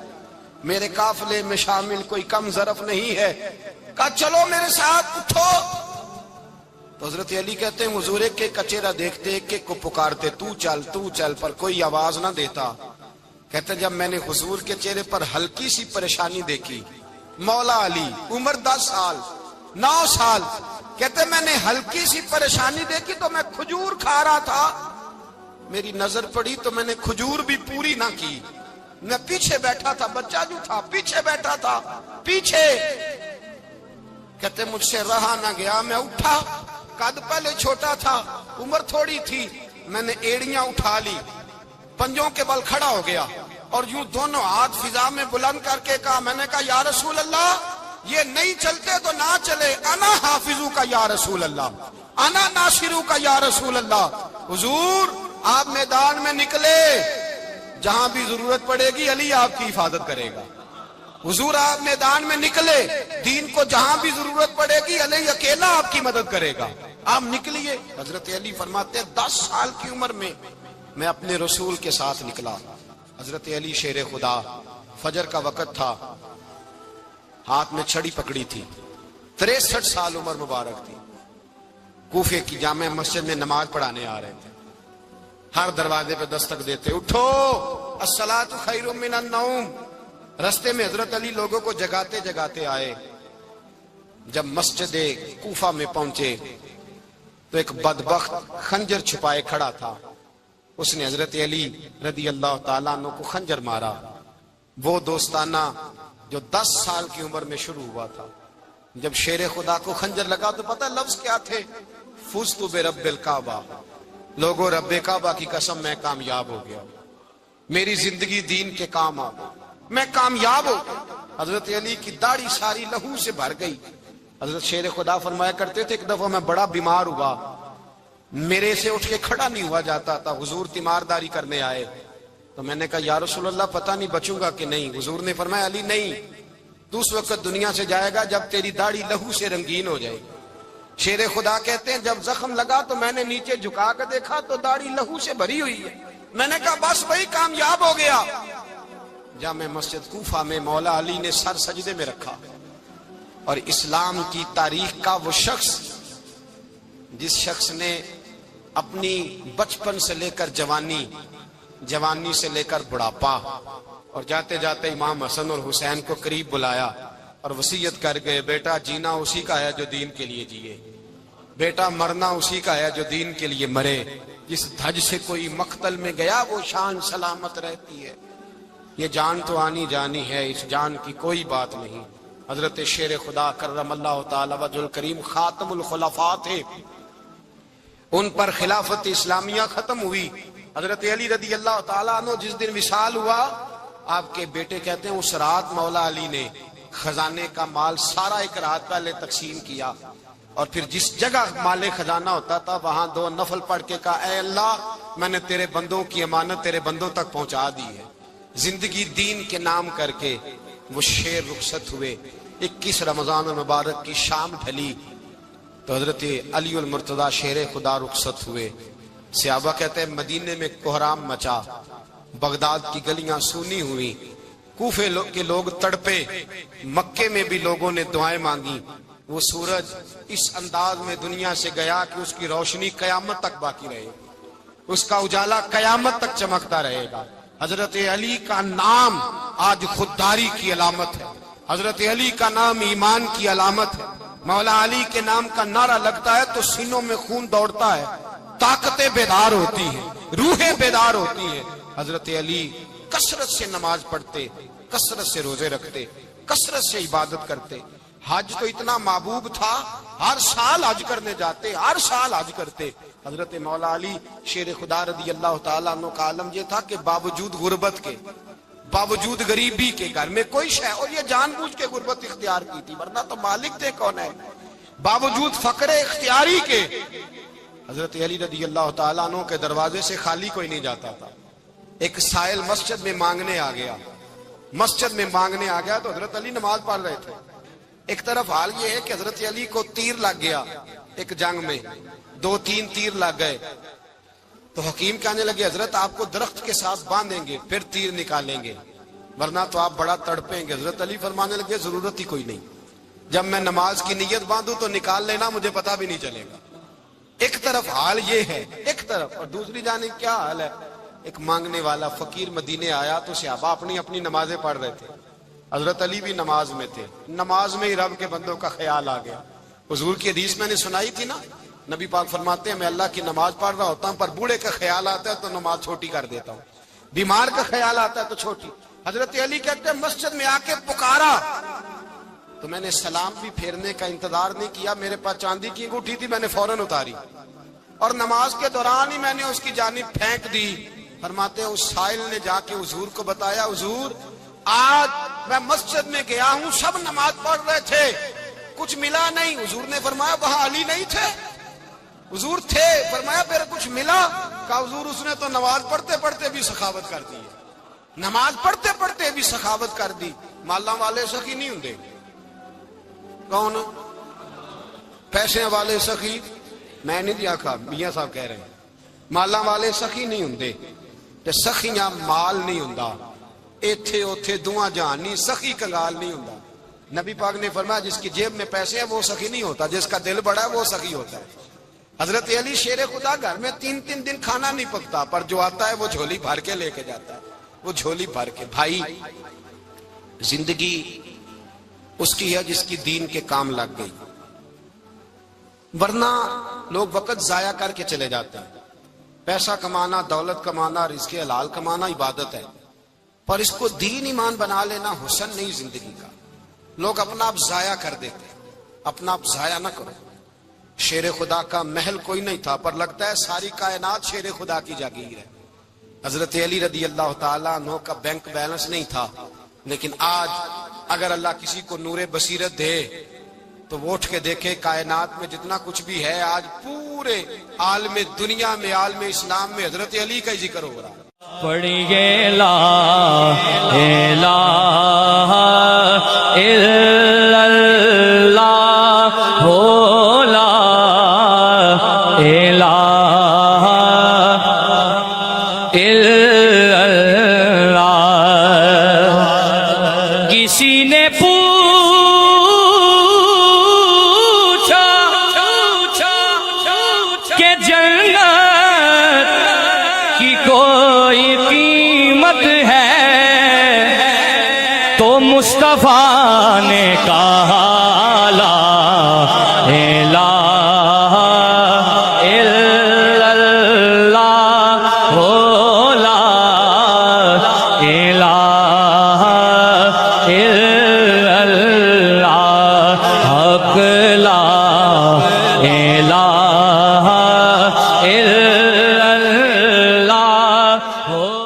میرے قافلے میں شامل کوئی کم ظرف نہیں ہے. کہا چلو میرے ساتھ اٹھو. تو حضرت علی کہتے ہیں حضور ایک کا چہرہ دیکھتے ایک کو پکارتے تو چل پر کوئی آواز نہ دیتا. کہتے جب میں نے حضور کے چہرے پر ہلکی سی پریشانی دیکھی, مولا علی عمر 10 سال 9 سال, کہتے میں نے ہلکی سی پریشانی دیکھی تو میں کھجور کھا رہا تھا, میری نظر پڑی تو میں نے کھجور بھی پوری نہ کی. میں پیچھے بیٹھا تھا, بچہ جو تھا پیچھے بیٹھا تھا پیچھے. کہتے مجھ سے رہا نہ گیا, میں اٹھا. قد پہلے چھوٹا تھا, عمر تھوڑی تھی, میں نے ایڑیاں اٹھا لی, پنجوں کے بل کھڑا ہو گیا اور یوں دونوں ہاتھ فضا میں بلند کر کے کہا, میں نے کہا یا رسول اللہ یہ نہیں چلتے تو نہ چلے, انا حافظو کا یا رسول اللہ, انا ناصرو کا یا رسول اللہ. حضور آپ میدان میں نکلے, جہاں بھی ضرورت پڑے گی علی آپ کی حفاظت کرے گا. حضور آپ میدان میں نکلے, دین کو جہاں بھی ضرورت پڑے گی علی اکیلا آپ کی مدد کرے گا. آپ نکلیے. حضرت علی فرماتے 10 سال کی عمر میں میں اپنے رسول کے ساتھ نکلا. حضرت علی شیر خدا, فجر کا وقت تھا, ہاتھ میں چھڑی پکڑی تھی, 63 سال عمر مبارک تھی. کوفے کی جامع مسجد میں نماز پڑھانے آ رہے تھے. ہر دروازے پہ دستک دیتے, اٹھو الصلاۃ خیر من النوم. رستے میں حضرت علی لوگوں کو جگاتے جگاتے آئے. جب مسجد کوفہ میں پہنچے تو ایک بدبخت خنجر چھپائے کھڑا تھا. اس نے حضرت علی رضی اللہ تعالیٰ عنہ کو خنجر مارا. وہ دوستانہ جو 10 سال کی عمر میں شروع ہوا تھا. جب شیر خدا کو خنجر لگا تو پتہ لفظ کیا تھے, فزت برب الکعبہ. لوگوں رب کعبہ کی قسم میں کامیاب ہو گیا, میری زندگی دین کے کام آ گئی, میں کامیاب ہو گیا. حضرت علی کی داڑھی ساری لہو سے بھر گئی. حضرت شیر خدا فرمایا کرتے تھے ایک دفعہ میں بڑا بیمار ہوا, میرے سے اٹھ کے کھڑا نہیں ہوا جاتا تھا. حضور تیمارداری کرنے آئے تو میں نے کہا یا رسول اللہ پتہ نہیں بچوں گا کہ نہیں. حضور نے فرمایا علی نہیں, تو اس وقت دنیا سے جائے گا جب تیری داڑھی لہو سے رنگین ہو جائے. شیر خدا کہتے ہیں جب زخم لگا تو میں نے نیچے جھکا کر دیکھا تو داڑھی لہو سے بھری ہوئی ہے. میں نے کہا بس وہی کامیاب ہو گیا. جامع مسجد کوفہ میں مولا علی نے سر سجدے میں رکھا اور اسلام کی تاریخ کا وہ شخص جس شخص نے اپنی بچپن سے لے کر جوانی سے لے کر بڑھاپا اور جاتے جاتے امام حسن اور حسین کو قریب بلایا اور وصیت کر گئے, بیٹا جینا اسی کا ہے جو دین کے لیے جیے, بیٹا مرنا اسی کا ہے جو دین کے لیے مرے. جس دھج سے کوئی مقتل میں گیا وہ شان سلامت رہتی ہے. یہ جان تو آنی جانی ہے, اس جان کی کوئی بات نہیں. حضرت شیر خدا کرم اللہ تعالی وجہ الکریم خاتم الخلفاء تھے, ان پر خلافت اسلامیہ ختم ہوئی. حضرت علی رضی اللہ تعالیٰ عنہ جس دن وصال ہوا, آپ کے بیٹے کہتے ہیں اس رات مولا علی نے خزانے کا مال سارا ایک رات پہلے تقسیم کیا اور پھر جس جگہ مال خزانہ ہوتا تھا وہاں 2 نفل پڑھ کے کہا اے اللہ میں نے تیرے بندوں کی امانت تیرے بندوں تک پہنچا دی ہے. زندگی دین کے نام کر کے وہ شیر رخصت ہوئے. 21 رمضان المبارک کی شام ڈھلی تو حضرت علی المرتضی شیر خدا رخصت ہوئے. صحابہ کہتے ہیں مدینے میں کوہرام مچا, بغداد کی گلیاں سونی ہوئی, کوفے کے لوگ تڑپے, مکے میں بھی لوگوں نے دعائیں مانگی. وہ سورج اس انداز میں دنیا سے گیا کہ اس کی روشنی قیامت تک باقی رہے, اس کا اجالا قیامت تک چمکتا رہے گا. حضرت علی کا نام آج خودداری کی علامت ہے, حضرت علی کا نام ایمان کی علامت ہے. مولا علی کے نام کا نعرہ لگتا ہے تو سینوں میں خون دوڑتا ہے, طاقتیں بیدار ہوتی ہیں, روحیں بیدار ہوتی ہیں. حضرت علی کثرت سے نماز پڑھتے, کثرت سے روزے رکھتے, کثرت سے عبادت کرتے. حج تو اتنا محبوب تھا, ہر سال حج کرنے جاتے, ہر سال حج کرتے. حضرت مولا علی شیر خدا رضی اللہ تعالیٰ عنہ کا عالم یہ تھا کہ باوجود غربت کے, باوجود غریبی کے, گھر میں کوئی شے, اور یہ جان بوجھ کے غربت اختیار کی تھی ورنہ تو مالک تھے کون ہے, باوجود فقر اختیاری کے حضرت علی رضی اللہ تعالیٰ عنہ کے دروازے سے خالی کوئی نہیں جاتا تھا. ایک سائل مسجد میں مانگنے آ گیا, مسجد میں مانگنے آ گیا تو حضرت علی نماز پڑھ رہے تھے. ایک طرف حال یہ ہے کہ حضرت علی کو تیر لگ گیا ایک جنگ میں, 2-3 تیر لگ گئے تو حکیم کہنے لگے حضرت آپ کو درخت کے ساتھ باندھیں گے پھر تیر نکالیں گے. ورنہ تو آپ بڑا تڑپیں گے. حضرت علی فرمانے لگے ضرورت ہی کوئی نہیں, جب میں نماز کی نیت باندھوں تو نکال لینا, مجھے پتا بھی نہیں چلے گا. ایک طرف حال یہ ہے, ایک طرف, اور دوسری جانب کیا حال ہے. ایک مانگنے والا فقیر مدینے آیا تو صحابہ اپنی اپنی نمازیں پڑھ رہے تھے, حضرت علی بھی نماز میں تھے. نماز میں ہی رب کے بندوں کا خیال آ گیا. حضور کی حدیث میں نے سنائی تھی نا, نبی پاک فرماتے ہیں میں اللہ کی نماز پڑھ رہا ہوتا ہوں, پر بوڑھے کا خیال آتا ہے تو نماز چھوٹی کر دیتا ہوں, بیمار کا خیال آتا ہے تو چھوٹی. حضرت علی کہتے ہیں مسجد میں آ کے پکارا تو میں نے سلام بھی پھیرنے کا انتظار نہیں کیا, میرے پاس چاندی کی انگوٹھی تھی, میں نے فوراً اتاری اور نماز کے دوران ہی میں نے اس کی جانب پھینک دی. فرماتے ہیں اس سائل نے جا کے حضور کو بتایا, حضور آج میں مسجد میں گیا ہوں, سب نماز پڑھ رہے تھے, کچھ ملا نہیں. حضور نے فرمایا وہاں علی نہیں تھے؟ حضور تھے. فرمایا پھر کچھ ملا؟ کہا حضور اس نے تو نماز پڑھتے پڑھتے بھی سخاوت کر دی, نماز پڑھتے پڑھتے بھی سخاوت کر دی. مالاں والے سخی نہیں ہوندے, کون پیسے والے سخی, میں نہیں دیا کہا, میاں صاحب کہہ رہے ہیں مالاں والے سخی نہیں ہوندے, تے سخیاں مال نہیں ہوندا, ایتھے اوتھے دعا جہان نہیں, سخی کنگال نہیں ہوندا. نبی پاک نے فرمایا جس کی جیب میں پیسے ہیں وہ سخی نہیں ہوتا, جس کا دل بڑا ہے وہ سخی ہوتا ہے. حضرت علی شیر خدا گھر میں 3 دن کھانا نہیں پکتا, پر جو آتا ہے وہ جھولی بھر کے لے کے جاتا ہے, وہ جھولی بھر کے. بھائی زندگی اس کی ہے جس کی دین کے کام لگ گئی, ورنہ لوگ وقت ضائع کر کے چلے جاتے ہیں. پیسہ کمانا, دولت کمانا, رزق حلال کمانا عبادت ہے, پر اس کو دین ایمان بنا لینا حسن نہیں زندگی کا. لوگ اپنا آپ ضائع کر دیتے, اپنا آپ ضائع نہ کرو. شیر خدا کا محل کوئی نہیں تھا, پر لگتا ہے ساری کائنات شیر خدا کی جاگیر ہے. حضرت علی رضی اللہ تعالیٰ عنہ کا بینک بیلنس نہیں تھا, لیکن آج اگر اللہ کسی کو نور بصیرت دے تو وہ اٹھ کے دیکھے کائنات میں جتنا کچھ بھی ہے, آج پورے عالم دنیا میں, عالم اسلام میں حضرت علی کا ہی ذکر ہو رہا ہے. پڑھیے لا الہ الا اللہ ہو, لا الہ الا اللہ. کسی نے کہ جنت کی کوئی قیمت ہے, تو مصطفیٰ نے کہا لا الہ الا اللہ ہو, لا الہ الا اللہ, حق لا الہ الا اللہ ہو.